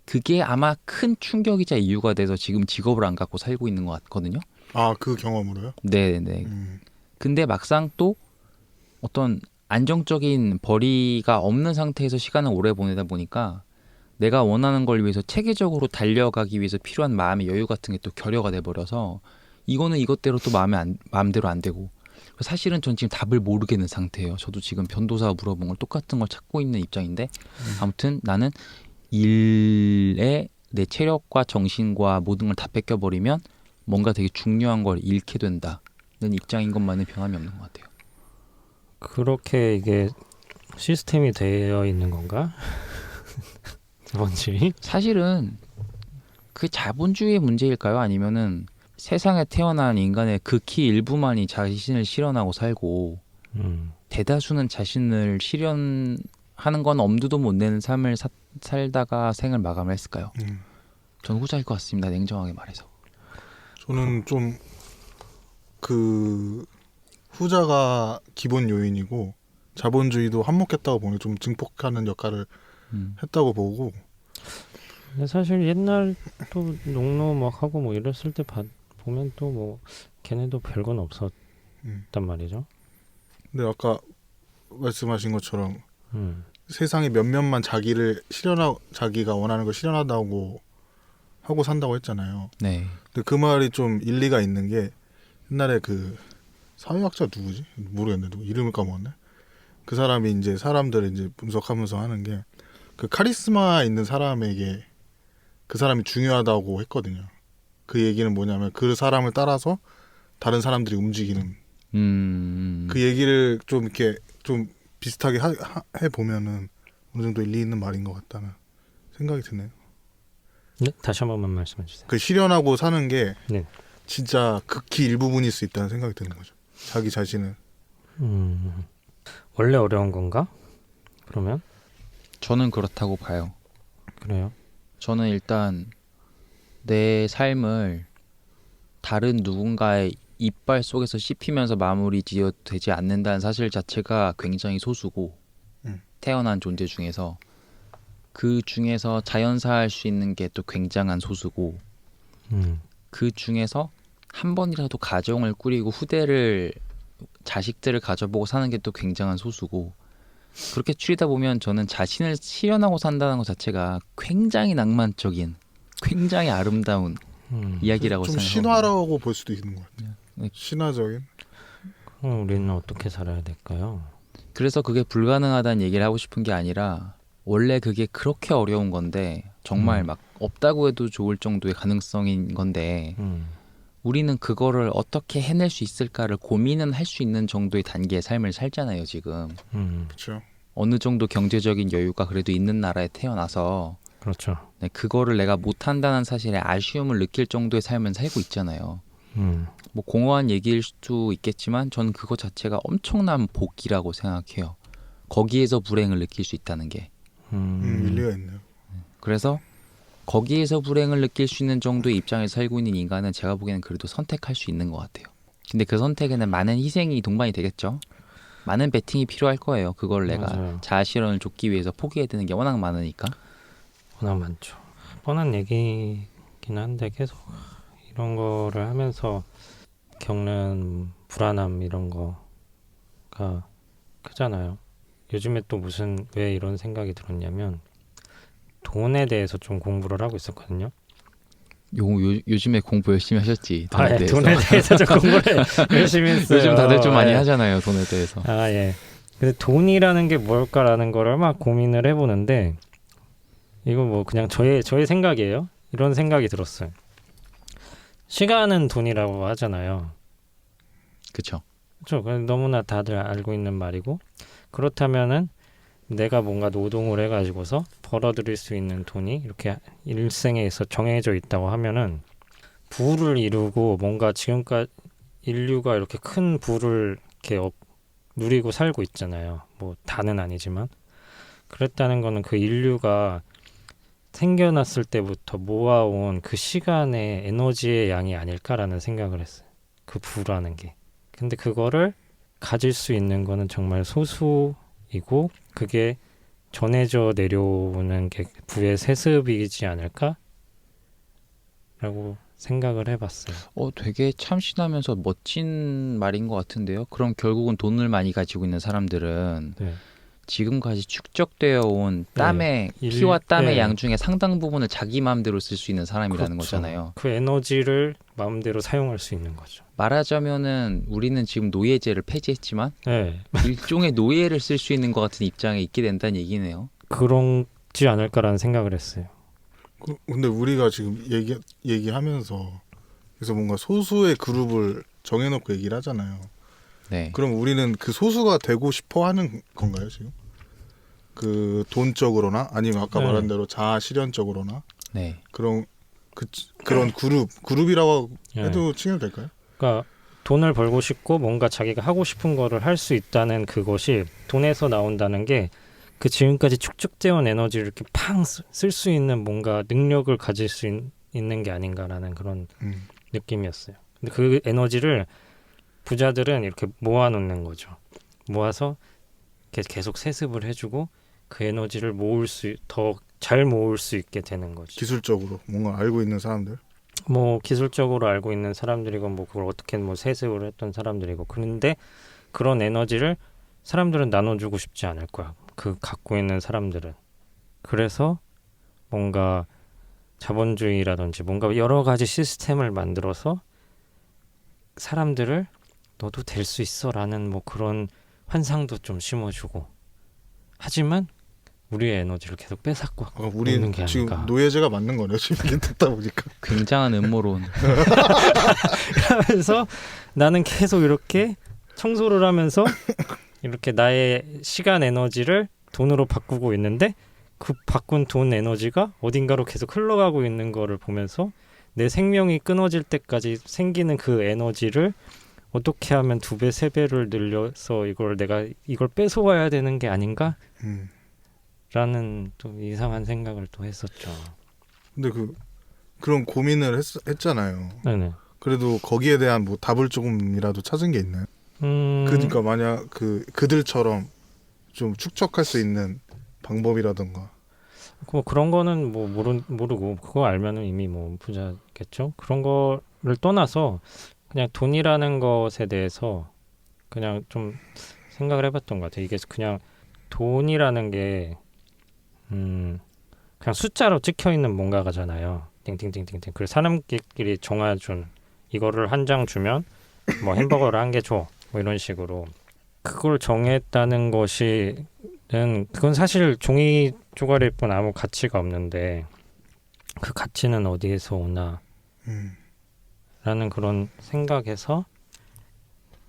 그게 아마 큰 충격이자 이유가 돼서 지금 직업을 안 갖고 살고 있는 것 같거든요. 아, 그 경험으로요? 네네. 근데 막상 또 어떤 안정적인 벌이가 없는 상태에서 시간을 오래 보내다 보니까 내가 원하는 걸 위해서 체계적으로 달려가기 위해서 필요한 마음의 여유 같은 게 또 결여가 돼버려서 이거는 이것대로 또 마음대로 안 되고 사실은 전 지금 답을 모르겠는 상태예요. 저도 지금 변도사가 물어본 걸 똑같은 걸 찾고 있는 입장인데 아무튼 나는 일에 내 체력과 정신과 모든 걸 다 뺏겨버리면 뭔가 되게 중요한 걸 잃게 된다는 입장인 것만은 변함이 없는 것 같아요. 그렇게 이게 시스템이 되어 있는 건가? 뭔지. 사실은 그 자본주의의 문제일까요? 아니면은 세상에 태어난 인간의 극히 일부만이 자신을 실현하고 살고 대다수는 자신을 실현하는 건 엄두도 못 내는 삶을 살다가 생을 마감을 했을까요? 전 후자일 것 같습니다. 냉정하게 말해서. 저는 좀 그 후자가 기본 요인이고 자본주의도 한몫했다고 보니 좀 증폭하는 역할을 했다고 보고. 근데 사실 옛날 또 농노 막 하고 뭐 이랬을 때 보면 또 뭐 걔네도 별건 없었단 말이죠. 근데 아까 말씀하신 것처럼 세상에 몇몇만 자기가 원하는 걸 실현한다고 하고 산다고 했잖아요. 네. 근데 그 말이 좀 일리가 있는 게 옛날에 그 사회학자 누구지? 모르겠네. 누구 이름을 까먹었네. 그 사람이 이제 사람들을 이제 분석하면서 하는 게 그 카리스마 있는 사람에게 그 사람이 중요하다고 했거든요. 그 얘기는 뭐냐면 그 사람을 따라서 다른 사람들이 움직이는 그 얘기를 좀 이렇게 좀 비슷하게 해 보면은 어느 정도 일리 있는 말인 것 같다는 생각이 드네요. 네? 다시 한 번만 말씀해 주세요. 그 실현하고 사는 게 네. 진짜 극히 일부분일 수 있다는 생각이 드는 거죠. 자기 자신을. 원래 어려운 건가? 그러면? 저는 그렇다고 봐요. 그래요? 저는 일단 내 삶을 다른 누군가의 이빨 속에서 씹히면서 마무리 지어되지 않는다는 사실 자체가 굉장히 소수고 태어난 존재 중에서 그 중에서 자연사할 수 있는 게 또 굉장한 소수고 그 중에서 한 번이라도 가정을 꾸리고 자식들을 가져보고 사는 게 또 굉장한 소수고 그렇게 추리다 보면 저는 자신을 실현하고 산다는 것 자체가 굉장히 낭만적인 굉장히 아름다운 이야기라고 좀 생각합니다. 신화라고 볼 수도 있는 것 같아요. 네. 신화적인. 그럼 우리는 어떻게 살아야 될까요? 그래서 그게 불가능하다는 얘기를 하고 싶은 게 아니라 원래 그게 그렇게 어려운 건데 정말 막 없다고 해도 좋을 정도의 가능성인 건데 우리는 그거를 어떻게 해낼 수 있을까를 고민은 할 수 있는 정도의 단계의 삶을 살잖아요 지금. 그렇죠. 어느 정도 경제적인 여유가 그래도 있는 나라에 태어나서 그렇죠. 네, 그거를 내가 못한다는 사실에 아쉬움을 느낄 정도의 삶을 살고 있잖아요. 뭐 공허한 얘기일 수도 있겠지만 전 그거 자체가 엄청난 복이라고 생각해요. 거기에서 불행을 느낄 수 있다는 게. 일리가 있네요. 그래서 거기에서 불행을 느낄 수 있는 정도의 입장에 살고 있는 인간은 제가 보기에는 그래도 선택할 수 있는 것 같아요. 근데 그 선택에는 많은 희생이 동반이 되겠죠. 많은 베팅이 필요할 거예요. 그걸 내가 맞아요. 자아실현을 줬기 위해서 포기해야 되는 게 워낙 많으니까. 워낙 많죠. 뻔한 얘기긴 한데 계속 이런 거를 하면서 겪는 불안함 이런 거가 크잖아요. 요즘에 또 무슨 왜 이런 생각이 들었냐면 돈에 대해서 좀 공부를 하고 있었거든요. 요즘에 공부 열심히 하셨지. 돈에 예, 대해서. 돈에 대해서 좀 공부를 열심히 했어요. 요즘 다들 좀 많이 예. 하잖아요. 돈에 대해서. 아, 예. 근데 돈이라는 게 뭘까라는 거를 막 고민을 해보는데 이거 뭐 그냥 저의 생각이에요. 이런 생각이 들었어요. 시간은 돈이라고 하잖아요. 그렇죠. 그렇죠. 너무나 다들 알고 있는 말이고 그렇다면은 내가 뭔가 노동을 해가지고서 벌어들일 수 있는 돈이 이렇게 일생에 있어 정해져 있다고 하면은 부를 이루고 뭔가 지금까지 인류가 이렇게 큰 부를 이렇게 누리고 살고 있잖아요. 뭐 다는 아니지만 그랬다는 거는 그 인류가 생겨났을 때부터 모아온 그 시간의 에너지의 양이 아닐까라는 생각을 했어요. 그 부라는 게. 근데 그거를 가질 수 있는 거는 정말 소수이고 그게 전해져 내려오는 게 부의 세습이지 않을까? 라고 생각을 해봤어요. 되게 참신하면서 멋진 말인 것 같은데요. 그럼 결국은 돈을 많이 가지고 있는 사람들은 네. 지금까지 축적되어 온 땀의 피와 땀의 양 중에 상당 부분을 자기 마음대로 쓸 수 있는 사람이라는 그렇죠. 거잖아요. 그 에너지를 마음대로 사용할 수 있는 거죠. 말하자면은 우리는 지금 노예제를 폐지했지만 네. 일종의 노예를 쓸 수 있는 것 같은 입장에 있게 된다는 얘기네요. 그런지 않을까라는 생각을 했어요. 근데 우리가 지금 얘기하면서 그래서 뭔가 소수의 그룹을 정해놓고 얘기를 하잖아요. 네. 그럼 우리는 그 소수가 되고 싶어 하는 건가요, 지금? 그 돈적으로나 아니면 아까 네. 말한 대로 자아 실현적으로나 네. 그런 그런 그룹이라고 네. 해도 칭해도 될까요? 그러니까 돈을 벌고 싶고 뭔가 자기가 하고 싶은 거를 할 수 있다는 그것이 돈에서 나온다는 게 그 지금까지 축적되어 온 에너지를 이렇게 팡 쓸 수 있는 뭔가 능력을 가질 수 있는 게 아닌가라는 그런 느낌이었어요. 근데 그 에너지를 부자들은 이렇게 모아놓는 거죠. 모아서 계속 세습을 해주고 그 에너지를 더 잘 모을 수 있게 되는 거죠. 기술적으로 뭔가 알고 있는 사람들. 뭐 기술적으로 알고 있는 사람들이고 뭐 그걸 어떻게 뭐 세습을 했던 사람들이고 그런데 그런 에너지를 사람들은 나눠주고 싶지 않을 거야. 그 갖고 있는 사람들은. 그래서 뭔가 자본주의라든지 뭔가 여러 가지 시스템을 만들어서 사람들을 너도 될 수 있어라는 뭐 그런 환상도 좀 심어주고 하지만 우리의 에너지를 계속 뺏앗고 우리 있는 게 지금 아닌가. 노예제가 맞는 거네요. 지금 얘기 듣다 보니까. 굉장한 음모론. 그래서 나는 계속 이렇게 청소를 하면서 이렇게 나의 시간 에너지를 돈으로 바꾸고 있는데 그 바꾼 돈 에너지가 어딘가로 계속 흘러가고 있는 거를 보면서 내 생명이 끊어질 때까지 생기는 그 에너지를 어떻게 하면 2배, 3배를 늘려서 내가 이걸 뺏어와야 되는 게 아닌가? 라는 또 이상한 생각을 또 했었죠. 근데 그런 고민을 했잖아요. 네네. 그래도 거기에 대한 뭐 답을 조금이라도 찾은 게 있나요? 그러니까 만약 그들처럼 좀 축적할 수 있는 방법이라든가. 뭐 그런 거는 뭐 모르고 그거 알면은 이미 뭐 부자겠죠. 그런 거를 떠나서 그냥 돈이라는 것에 대해서 그냥 좀 생각을 해봤던 것 같아요. 이게 그냥 돈이라는 게 그냥 숫자로 찍혀 있는 뭔가가잖아요. 띵띵띵띵띵. 그래서 사람끼리 정해준 이거를 한 장 주면 뭐 햄버거를 1개 줘. 뭐 이런 식으로 그걸 정했다는 것이 그건 사실 종이 조각일 뿐 아무 가치가 없는데 그 가치는 어디에서 오나 라는 그런 생각에서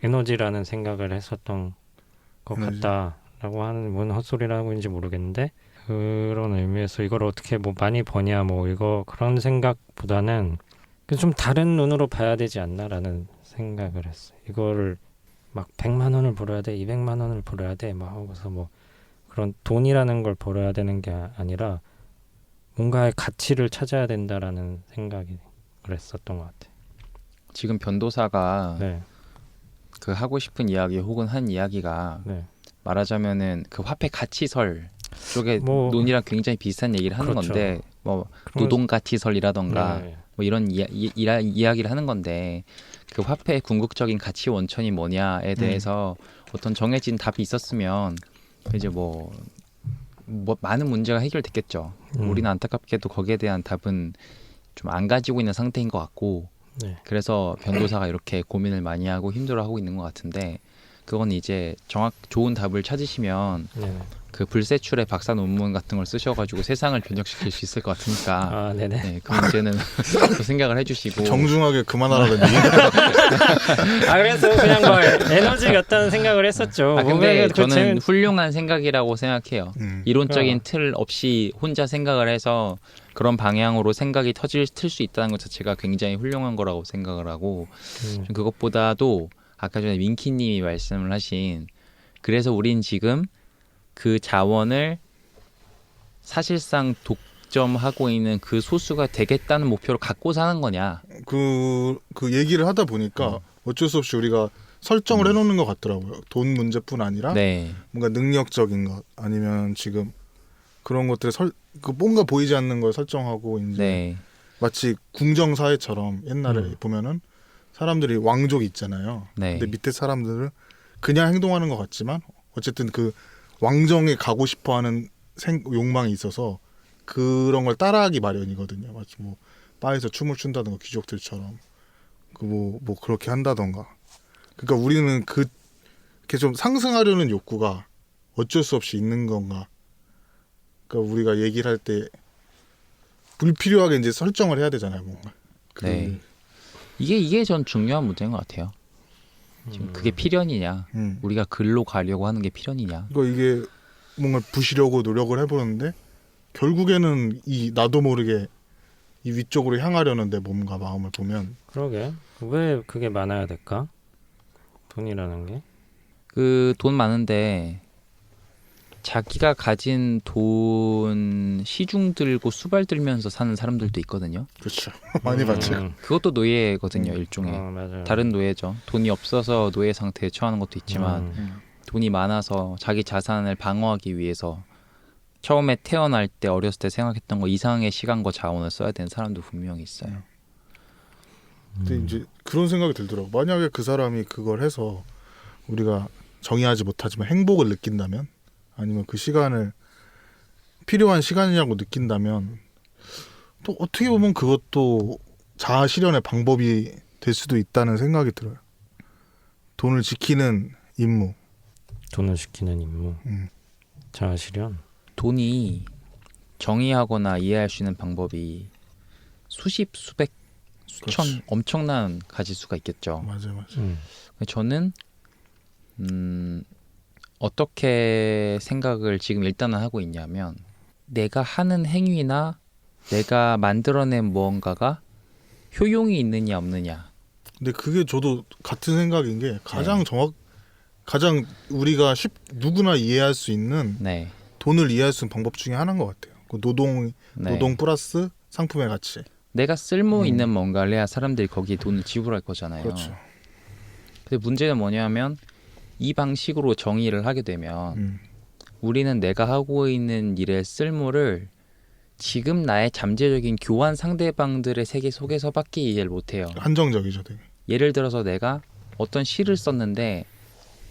에너지라는 생각을 했었던 것 같다라고 하는 뭔 헛소리라고 하는지 모르겠는데 그런 의미에서 이걸 어떻게 뭐 많이 버냐 뭐 이거 그런 생각보다는 좀 다른 눈으로 봐야 되지 않나라는 생각을 했어요. 이거를 막 100만 원을 벌어야 돼, 200만 원을 벌어야 돼 막 하고서 뭐 그런 돈이라는 걸 벌어야 되는 게 아니라 뭔가의 가치를 찾아야 된다라는 생각이 그랬었던 것 같아요. 지금 변도사가 네, 그 하고 싶은 이야기 혹은 한 이야기가 네. 말하자면은 그 화폐 가치설 쪽에 뭐 논의랑 굉장히 비슷한 얘기를 하는 그렇죠. 건데 뭐 그런- 노동 가치설이라던가 네, 뭐 이런 이야기를 하는 건데 그 화폐의 궁극적인 가치 원천이 뭐냐에 대해서 어떤 정해진 답이 있었으면 이제 뭐 많은 문제가 해결됐겠죠. 우리는 안타깝게도 거기에 대한 답은 좀 안 가지고 있는 상태인 것 같고 네. 그래서 변도사가 이렇게 고민을 많이 하고 힘들어하고 있는 것 같은데 그건 이제 좋은 답을 찾으시면 네. 그 불세출의 박사 논문 같은 걸 쓰셔가지고 세상을 변혁시킬 수 있을 것 같으니까 아, 네네. 네, 그 문제는 또 생각을 해주시고 정중하게 그만하라는 얘기. 아 그래서 그냥 뭐 에너지 같다는 생각을 했었죠. 아 근데 뭔가 그 저는 재밌- 훌륭한 생각이라고 생각해요. 이론적인 틀 없이 혼자 생각을 해서 그런 방향으로 생각이 틀 수 있다는 것 자체가 굉장히 훌륭한 거라고 생각을 하고 좀 그것보다도 아까 전에 민키님이 말씀을 하신 그래서 우린 지금 그 자원을 사실상 독점하고 있는 그 소수가 되겠다는 목표로 갖고 사는 거냐. 그 얘기를 하다 보니까 어쩔 수 없이 우리가 설정을 해놓는 것 같더라고요. 돈 문제뿐 아니라 네. 뭔가 능력적인 것 아니면 지금 그런 것들을 그 뭔가 보이지 않는 걸 설정하고 이제 네. 마치 궁정 사회처럼 옛날에 보면은 사람들이 왕족이 있잖아요. 네. 근데 밑에 사람들은 그냥 행동하는 것 같지만 어쨌든 그 왕정에 가고 싶어하는 욕망이 있어서 그런 걸 따라하기 마련이거든요. 마치 뭐 바에서 춤을 춘다든가 귀족들처럼 그 뭐 그렇게 한다던가. 그러니까 우리는 그렇게 좀 상승하려는 욕구가 어쩔 수 없이 있는 건가. 그러니까 우리가 얘기를 할 때 불필요하게 이제 설정을 해야 되잖아요, 뭔가. 네. 이게 전 중요한 문제인 것 같아요. 지금 그게 필연이냐, 우리가 글로 가려고 하는 게 필연이냐. 그러니까 이게 뭔가 부시려고 노력을 해보는데 결국에는 이 나도 모르게 이 위쪽으로 향하려는 내 몸과 마음을 보면 그러게 왜 그게 많아야 될까? 돈이라는 게. 그 돈 많은데 자기가 가진 돈 시중 들고 수발 들면서 사는 사람들도 있거든요. 그렇죠. 많이 봤죠. 그것도 노예거든요, 일종의. 맞아요. 다른 노예죠. 돈이 없어서 노예 상태에 처하는 것도 있지만 돈이 많아서 자기 자산을 방어하기 위해서 처음에 태어날 때 어렸을 때 생각했던 거 이상의 시간과 자원을 써야 되는 사람도 분명히 있어요. 근데 이제 그런 생각이 들더라고. 만약에 그 사람이 그걸 해서 우리가 정의하지 못하지만 행복을 느낀다면 아니면 그 시간을 필요한 시간이라고 느낀다면 또 어떻게 보면 그것도 자아 실현의 방법이 될 수도 있다는 생각이 들어요. 돈을 지키는 임무. 돈을 지키는 임무. 자아 실현. 돈이 정의하거나 이해할 수 있는 방법이 수십, 수백, 수천 그렇지. 엄청난 가지수가 있겠죠. 맞아요. 저는 어떻게 생각을 지금 일단은 하고 있냐면 내가 하는 행위나 내가 만들어낸 무언가가 효용이 있느냐 없느냐. 근데 그게 저도 같은 생각인 게 가장 가장 우리가 누구나 이해할 수 있는 네. 돈을 이해할 수 있는 방법 중에 하나인 것 같아요. 그 네. 노동 플러스 상품의 가치. 내가 쓸모 있는 뭔가를 해야 사람들이 거기에 돈을 지불할 거잖아요. 그렇죠. 근데 문제는 뭐냐면 이 방식으로 정의를 하게 되면 우리는 내가 하고 있는 일의 쓸모를 지금 나의 잠재적인 교환 상대방들의 세계 속에서밖에 이해를 못해요. 한정적이죠, 되게. 예를 들어서 내가 어떤 시를 썼는데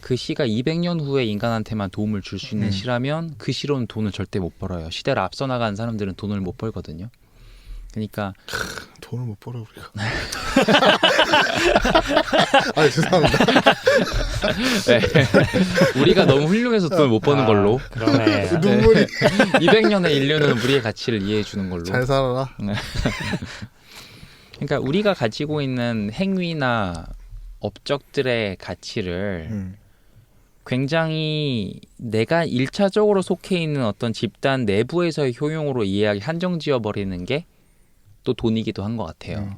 그 시가 200년 후에 인간한테만 도움을 줄 수 있는 시라면 그 시로는 돈을 절대 못 벌어요. 시대를 앞서 나가는 사람들은 돈을 못 벌거든요. 그러니까 돈을 못 벌어 우리가. 아 죄송합니다. 네. 우리가 너무 훌륭해서 돈을 못 버는 걸로 그러네. 눈물이 200년의 인류는 우리의 가치를 이해해 주는 걸로. 잘 살아라. 그러니까 우리가 가지고 있는 행위나 업적들의 가치를 굉장히 내가 1차적으로 속해 있는 어떤 집단 내부에서의 효용으로 이해하기 한정 지어버리는 게 또 돈이기도 한 것 같아요.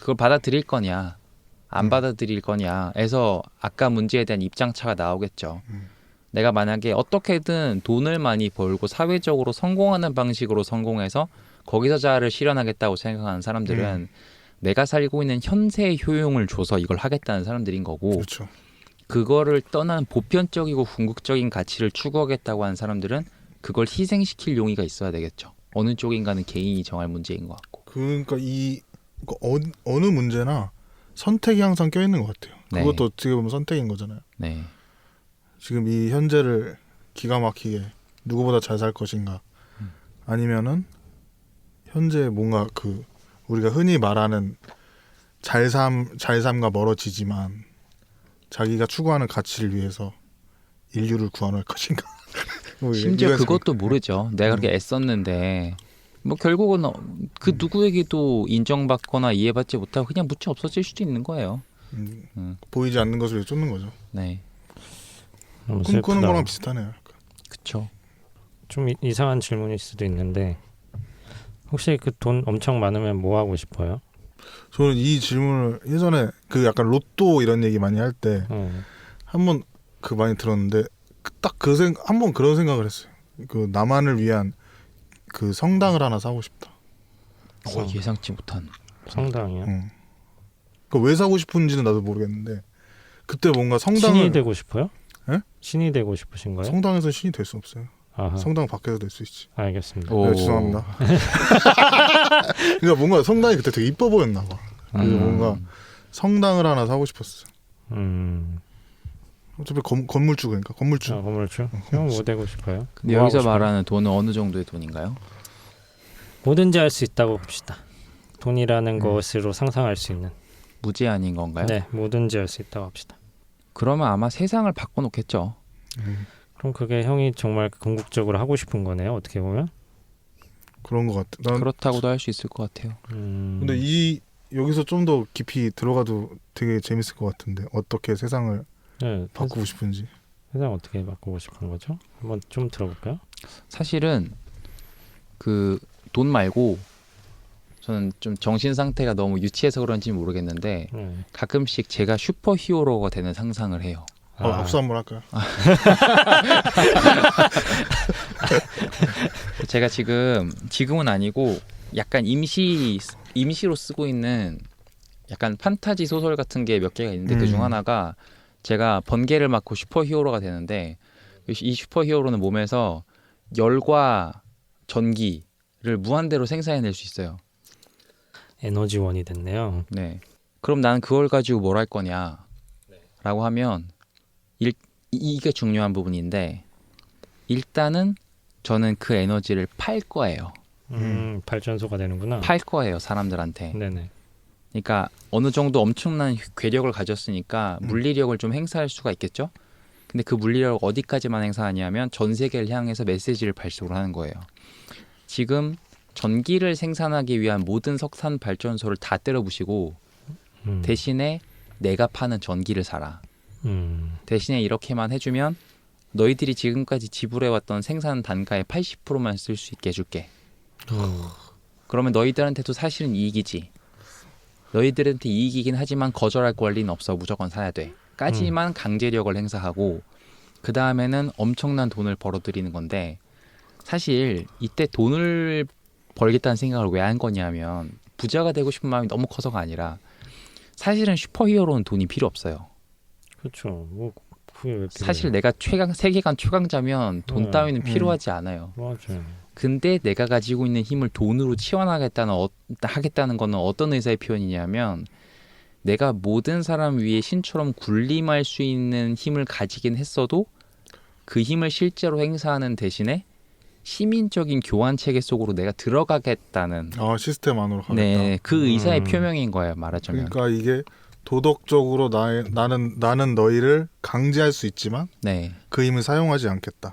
그걸 받아들일 거냐 안 받아들일 거냐에서 아까 문제에 대한 입장차가 나오겠죠. 내가 만약에 어떻게든 돈을 많이 벌고 사회적으로 성공하는 방식으로 성공해서 거기서 자아를 실현하겠다고 생각하는 사람들은 내가 살고 있는 현세의 효용을 줘서 이걸 하겠다는 사람들인 거고, 그렇죠. 그거를 떠난 보편적이고 궁극적인 가치를 추구하겠다고 하는 사람들은 그걸 희생시킬 용의가 있어야 되겠죠. 어느 쪽인가는 개인이 정할 문제인 것 같고. 그러니까 어느 문제나 선택이 항상 껴있는 것 같아요. 네. 그것도 어떻게 보면 선택인 거잖아요. 네, 지금 이 현재를 기가 막히게 누구보다 잘 살 것인가, 아니면은 현재 뭔가 그 우리가 흔히 말하는 잘삼과 멀어지지만 자기가 추구하는 가치를 위해서 인류를 구원할 것인가. 뭐 심지어 이런 그것도 모르죠. 내가 그렇게 애썼는데 뭐 결국은 그 누구에게도 인정받거나 이해받지 못하고 그냥 묻혀 없어질 수도 있는 거예요. 보이지 않는 것을 쫓는 거죠. 네, 너무 꿈꾸는 슬프다. 거랑 비슷하네요. 약간. 그쵸. 좀 이상한 질문일 수도 있는데 혹시 그 돈 엄청 많으면 뭐 하고 싶어요? 저는 이 질문을 예전에 그 약간 로또 이런 얘기 많이 할 때 한번 그 많이 들었는데 딱 그 한번 그런 생각을 했어요. 그 나만을 위한 그 성당을 하나 사고 싶다. 예상치 못한. 성당이요? 그 왜 사고 싶은지는 나도 모르겠는데 그때 뭔가 성당을 신이 되고 싶어요? 예? 신이 되고 싶으신 거예요? 성당에서 신이 될 수 없어요. 아하, 성당 밖에서 될 수 있지. 알겠습니다. 오. 네, 죄송합니다. 그러니까 뭔가 성당이 그때 되게 이뻐 보였나 봐. 그래서 뭔가 성당을 하나 사고 싶었어요. 어차피 건물주 그러니까 건물주. 아, 건물주? 형 뭐 되고 싶어요? 근데 뭐 여기서 하고 싶어요? 말하는 돈은 어느 정도의 돈인가요? 뭐든지 할 수 있다고 봅시다. 돈이라는 것으로 상상할 수 있는. 무제한인 건가요? 네, 뭐든지 할 수 있다고 합시다. 그러면 아마 세상을 바꿔놓겠죠. 그럼 그게 형이 정말 궁극적으로 하고 싶은 거네요. 어떻게 보면. 그런 것 같아. 난 그렇다고도 할 수 있을 것 같아요. 근데 여기서 좀 더 깊이 들어가도 되게 재밌을 것 같은데 어떻게 세상을 네, 바꾸고 싶은지. 세상 어떻게 바꾸고 싶은 거죠? 한번 좀 들어볼까요? 사실은 그 돈 말고 저는 좀 정신 상태가 너무 유치해서 그런지 모르겠는데 네. 가끔씩 제가 슈퍼히어로가 되는 상상을 해요. 박수 한번 할까요? 제가 지금은 아니고 약간 임시로 쓰고 있는 약간 판타지 소설 같은 게 몇 개가 있는데 그중 하나가 제가 번개를 맞고 슈퍼히어로가 되는데 이 슈퍼히어로는 몸에서 열과 전기를 무한대로 생산해낼 수 있어요. 에너지원이 됐네요. 네. 그럼 나는 그걸 가지고 뭘 할 거냐라고 하면 이게 중요한 부분인데 일단은 저는 그 에너지를 팔 거예요. 발전소가 되는구나. 팔 거예요, 사람들한테. 네네. 그러니까 어느 정도 엄청난 괴력을 가졌으니까 물리력을 좀 행사할 수가 있겠죠. 근데 그 물리력을 어디까지만 행사하냐면 전 세계를 향해서 메시지를 발송을 하는 거예요. 지금 전기를 생산하기 위한 모든 석탄 발전소를 다 때려부시고 대신에 내가 파는 전기를 사라. 대신에 이렇게만 해주면 너희들이 지금까지 지불해왔던 생산 단가의 80%만 쓸 수 있게 해줄게. 그러면 너희들한테도 사실은 이익이지. 너희들한테 이익이긴 하지만 거절할 권리는 없어. 무조건 사야 돼. 까지만 강제력을 행사하고 그 다음에는 엄청난 돈을 벌어들이는 건데 사실 이때 돈을 벌겠다는 생각을 왜 한 거냐면 부자가 되고 싶은 마음이 너무 커서가 아니라 사실은 슈퍼히어로는 돈이 필요 없어요. 그렇죠. 뭐 그게 왜 필요해요? 사실 내가 세계관 최강자면 돈 따위는 필요하지 않아요. 맞아요. 근데 내가 가지고 있는 힘을 돈으로 하겠다는 거는 어떤 의사의 표현이냐면 내가 모든 사람 위에 신처럼 군림할 수 있는 힘을 가지긴 했어도 그 힘을 실제로 행사하는 대신에 시민적인 교환 체계 속으로 내가 들어가겠다는 시스템 안으로 가겠다. 네, 그 의사의 표명인 거예요. 말하자면. 그러니까 이게 도덕적으로 나는 너희를 강제할 수 있지만 네. 그 힘을 사용하지 않겠다.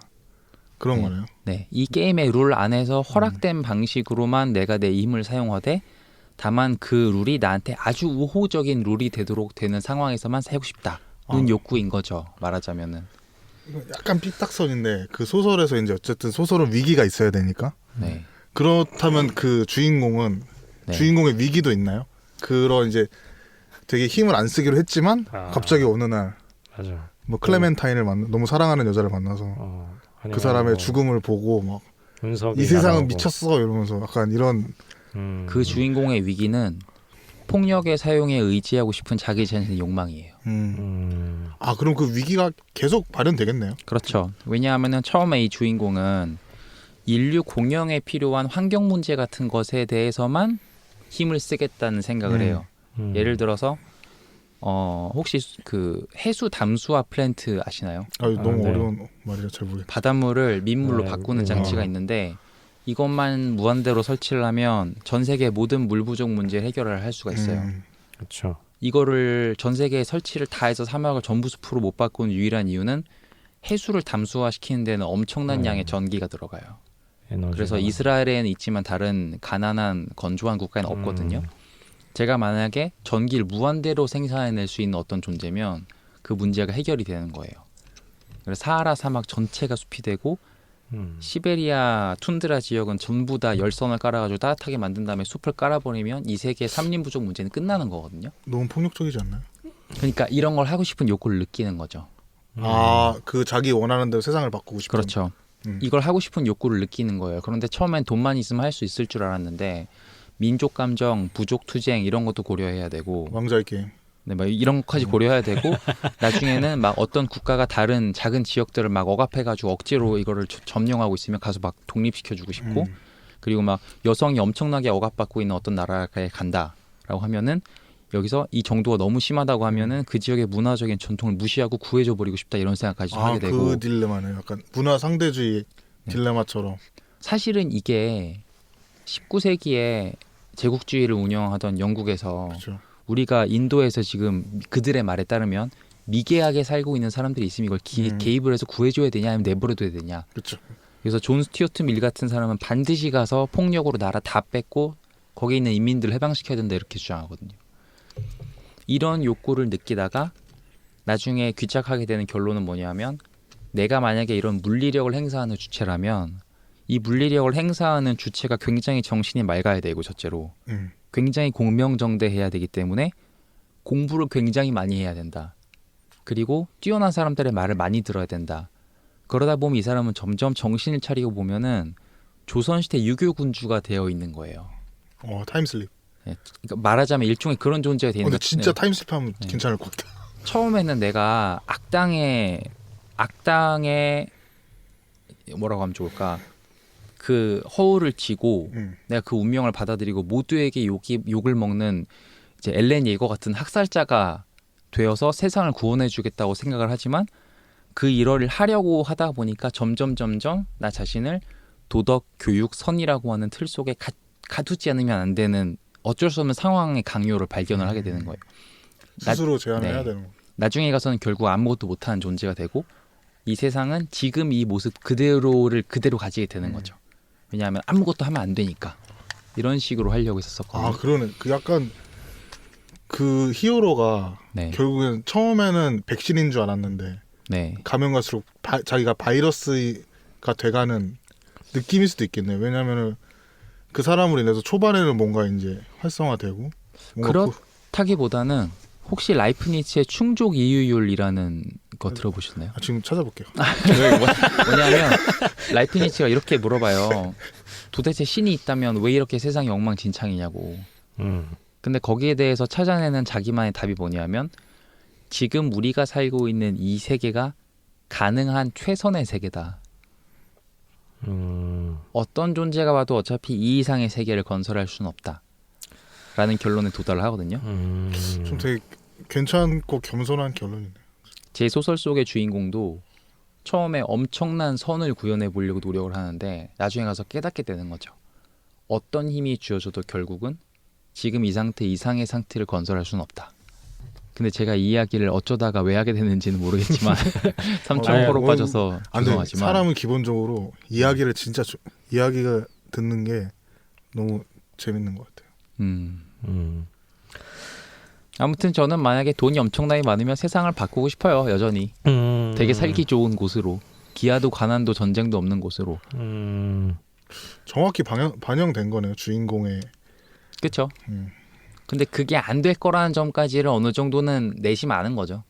그런 거네요. 네, 이 게임의 룰 안에서 허락된 방식으로만 내가 내 힘을 사용하되 다만 그 룰이 나한테 아주 우호적인 룰이 되도록 되는 상황에서만 사용 싶다. 욕구인 거죠. 말하자면은. 이거 약간 삐딱선인데 그 소설에서 이제 어쨌든 소설은 위기가 있어야 되니까 네. 그렇다면 그 주인공은 네. 주인공의 위기도 있나요? 그런 이제 되게 힘을 안 쓰기로 했지만 아. 갑자기 어느 날 맞아. 뭐 클레멘타인을 너무 사랑하는 여자를 만나서 그 아니면 사람의 뭐 죽음을 보고 막 이 운석이 세상은 날아오고. 미쳤어 이러면서 약간 이런 그 주인공의 위기는 폭력의 사용에 의지하고 싶은 자기 자신의 욕망이에요. 아 그럼 그 위기가 계속 발현되겠네요. 그렇죠. 왜냐하면은 처음에 이 주인공은 인류 공영에 필요한 환경 문제 같은 것에 대해서만 힘을 쓰겠다는 생각을 해요. 예를 들어서 혹시 그 해수 담수화 플랜트 아시나요? 너무 네. 어려운 말이라 잘 모르겠네. 바닷물을 민물로 네, 바꾸는 장치가 있는데 이것만 무한대로 설치를 하면 전 세계 모든 물 부족 문제를 해결을 할 수가 있어요. 그렇죠. 이거를 전 세계에 설치를 다 해서 사막을 전부 숲으로 못 바꾸는 유일한 이유는 해수를 담수화시키는 데는 엄청난 양의 전기가 들어가요. 그래서 이스라엘에는 있지만 다른 가난한 건조한 국가에는 없거든요. 제가 만약에 전기를 무한대로 생산해낼 수 있는 어떤 존재면 그 문제가 해결이 되는 거예요. 그래서 사하라 사막 전체가 숲이 되고 시베리아 툰드라 지역은 전부 다 열선을 깔아가지고 따뜻하게 만든 다음에 숲을 깔아버리면 이 세계의 산림 부족 문제는 끝나는 거거든요. 너무 폭력적이지 않나요? 그러니까 이런 걸 하고 싶은 욕구를 느끼는 거죠. 그 자기 원하는 대로 세상을 바꾸고 싶은. 그렇죠. 이걸 하고 싶은 욕구를 느끼는 거예요. 그런데 처음엔 돈만 있으면 할 수 있을 줄 알았는데 민족 감정, 부족 투쟁 이런 것도 고려해야 되고 왕자의 게임. 네, 막 이런 것까지 고려해야 되고 나중에는 막 어떤 국가가 다른 작은 지역들을 막 억압해가지고 억지로 이거를 점령하고 있으면 가서 막 독립시켜주고 싶고 그리고 막 여성이 엄청나게 억압받고 있는 어떤 나라에 간다라고 하면은 여기서 이 정도가 너무 심하다고 하면은 그 지역의 문화적인 전통을 무시하고 구해줘 버리고 싶다 이런 생각까지 하게 되고 그 딜레마네. 약간 문화 상대주의 딜레마처럼. 사실은 이게 19세기에 제국주의를 운영하던 영국에서 그렇죠. 우리가 인도에서 지금 그들의 말에 따르면 미개하게 살고 있는 사람들이 있으면 이걸 개입을 해서 구해줘야 되냐 아니면 내버려둬야 되냐. 그렇죠. 그래서 존 스튜어트 밀 같은 사람은 반드시 가서 폭력으로 나라 다 뺏고 거기에 있는 인민들을 해방시켜야 된다 이렇게 주장하거든요. 이런 욕구를 느끼다가 나중에 귀착하게 되는 결론은 뭐냐면 내가 만약에 이런 물리력을 행사하는 주체라면 이 물리력을 행사하는 주체가 굉장히 정신이 맑아야 되고 첫째로 굉장히 공명정대해야 되기 때문에 공부를 굉장히 많이 해야 된다. 그리고 뛰어난 사람들의 말을 많이 들어야 된다. 그러다 보면 이 사람은 점점 정신을 차리고 보면은 조선시대 유교군주가 되어 있는 거예요. 타임슬립. 네, 그러니까 말하자면 일종의 그런 존재가 되는 근데 것 진짜 네. 타임슬립하면 괜찮을 것 같아. 처음에는 내가 악당의 뭐라고 하면 좋을까? 그 허울을 지고 내가 그 운명을 받아들이고 모두에게 욕을 먹는 이제 엘렌 예거 같은 학살자가 되어서 세상을 구원해주겠다고 생각을 하지만 그 일을 하려고 하다 보니까 점점 나 자신을 도덕, 교육, 선이라고 하는 틀 속에 가두지 않으면 안 되는 어쩔 수 없는 상황의 강요를 발견을 하게 되는 거예요. 스스로 제한을 네. 해야 되는 거. 나중에 가서는 결국 아무것도 못하는 존재가 되고 이 세상은 지금 이 모습 그대로 가지게 되는 거죠. 왜냐하면 아무것도 하면 안 되니까 이런 식으로 하려고 했었거든요. 그러네. 그 약간 그 히어로가 네. 결국엔 처음에는 백신인 줄 알았는데 네. 가면 갈수록 자기가 바이러스가 돼가는 느낌일 수도 있겠네요. 왜냐하면은 그 사람으로 인해서 초반에는 뭔가 이제 활성화되고 그렇다기보다는 혹시 라이프니츠의 충족 이유율이라는 거 들어보셨나요? 지금 찾아볼게요. 뭐냐면 라이프니츠가 이렇게 물어봐요. 도대체 신이 있다면 왜 이렇게 세상이 엉망진창이냐고. 근데 거기에 대해서 찾아내는 자기만의 답이 뭐냐면 지금 우리가 살고 있는 이 세계가 가능한 최선의 세계다. 어떤 존재가 봐도 어차피 이 이상의 세계를 건설할 수는 없다. 라는 결론에 도달을 하거든요. 좀 되게 괜찮고 겸손한 결론이네요. 제 소설 속의 주인공도 처음에 엄청난 선을 구현해 보려고 노력을 하는데 나중에 가서 깨닫게 되는 거죠. 어떤 힘이 쥐어져도 결국은 지금 이 상태 이상의 상태를 건설할 수는 없다. 근데 제가 이 이야기를 어쩌다가 왜 하게 됐는지는 모르겠지만 3.5% 빠져서 죄송하지만 사람은 기본적으로 이야기를 진짜 이야기가 듣는 게 너무 재밌는 것 같아요. 아무튼 저는 만약에 돈이 엄청나게 많으면 세상을 바꾸고 싶어요. 여전히 되게 살기 좋은 곳으로, 기아도 가난도 전쟁도 없는 곳으로. 정확히 반영된 거네요. 주인공의. 그렇죠. 음. 근데 그게 안 될 거라는 점까지를 어느 정도는 내심 아는 거죠.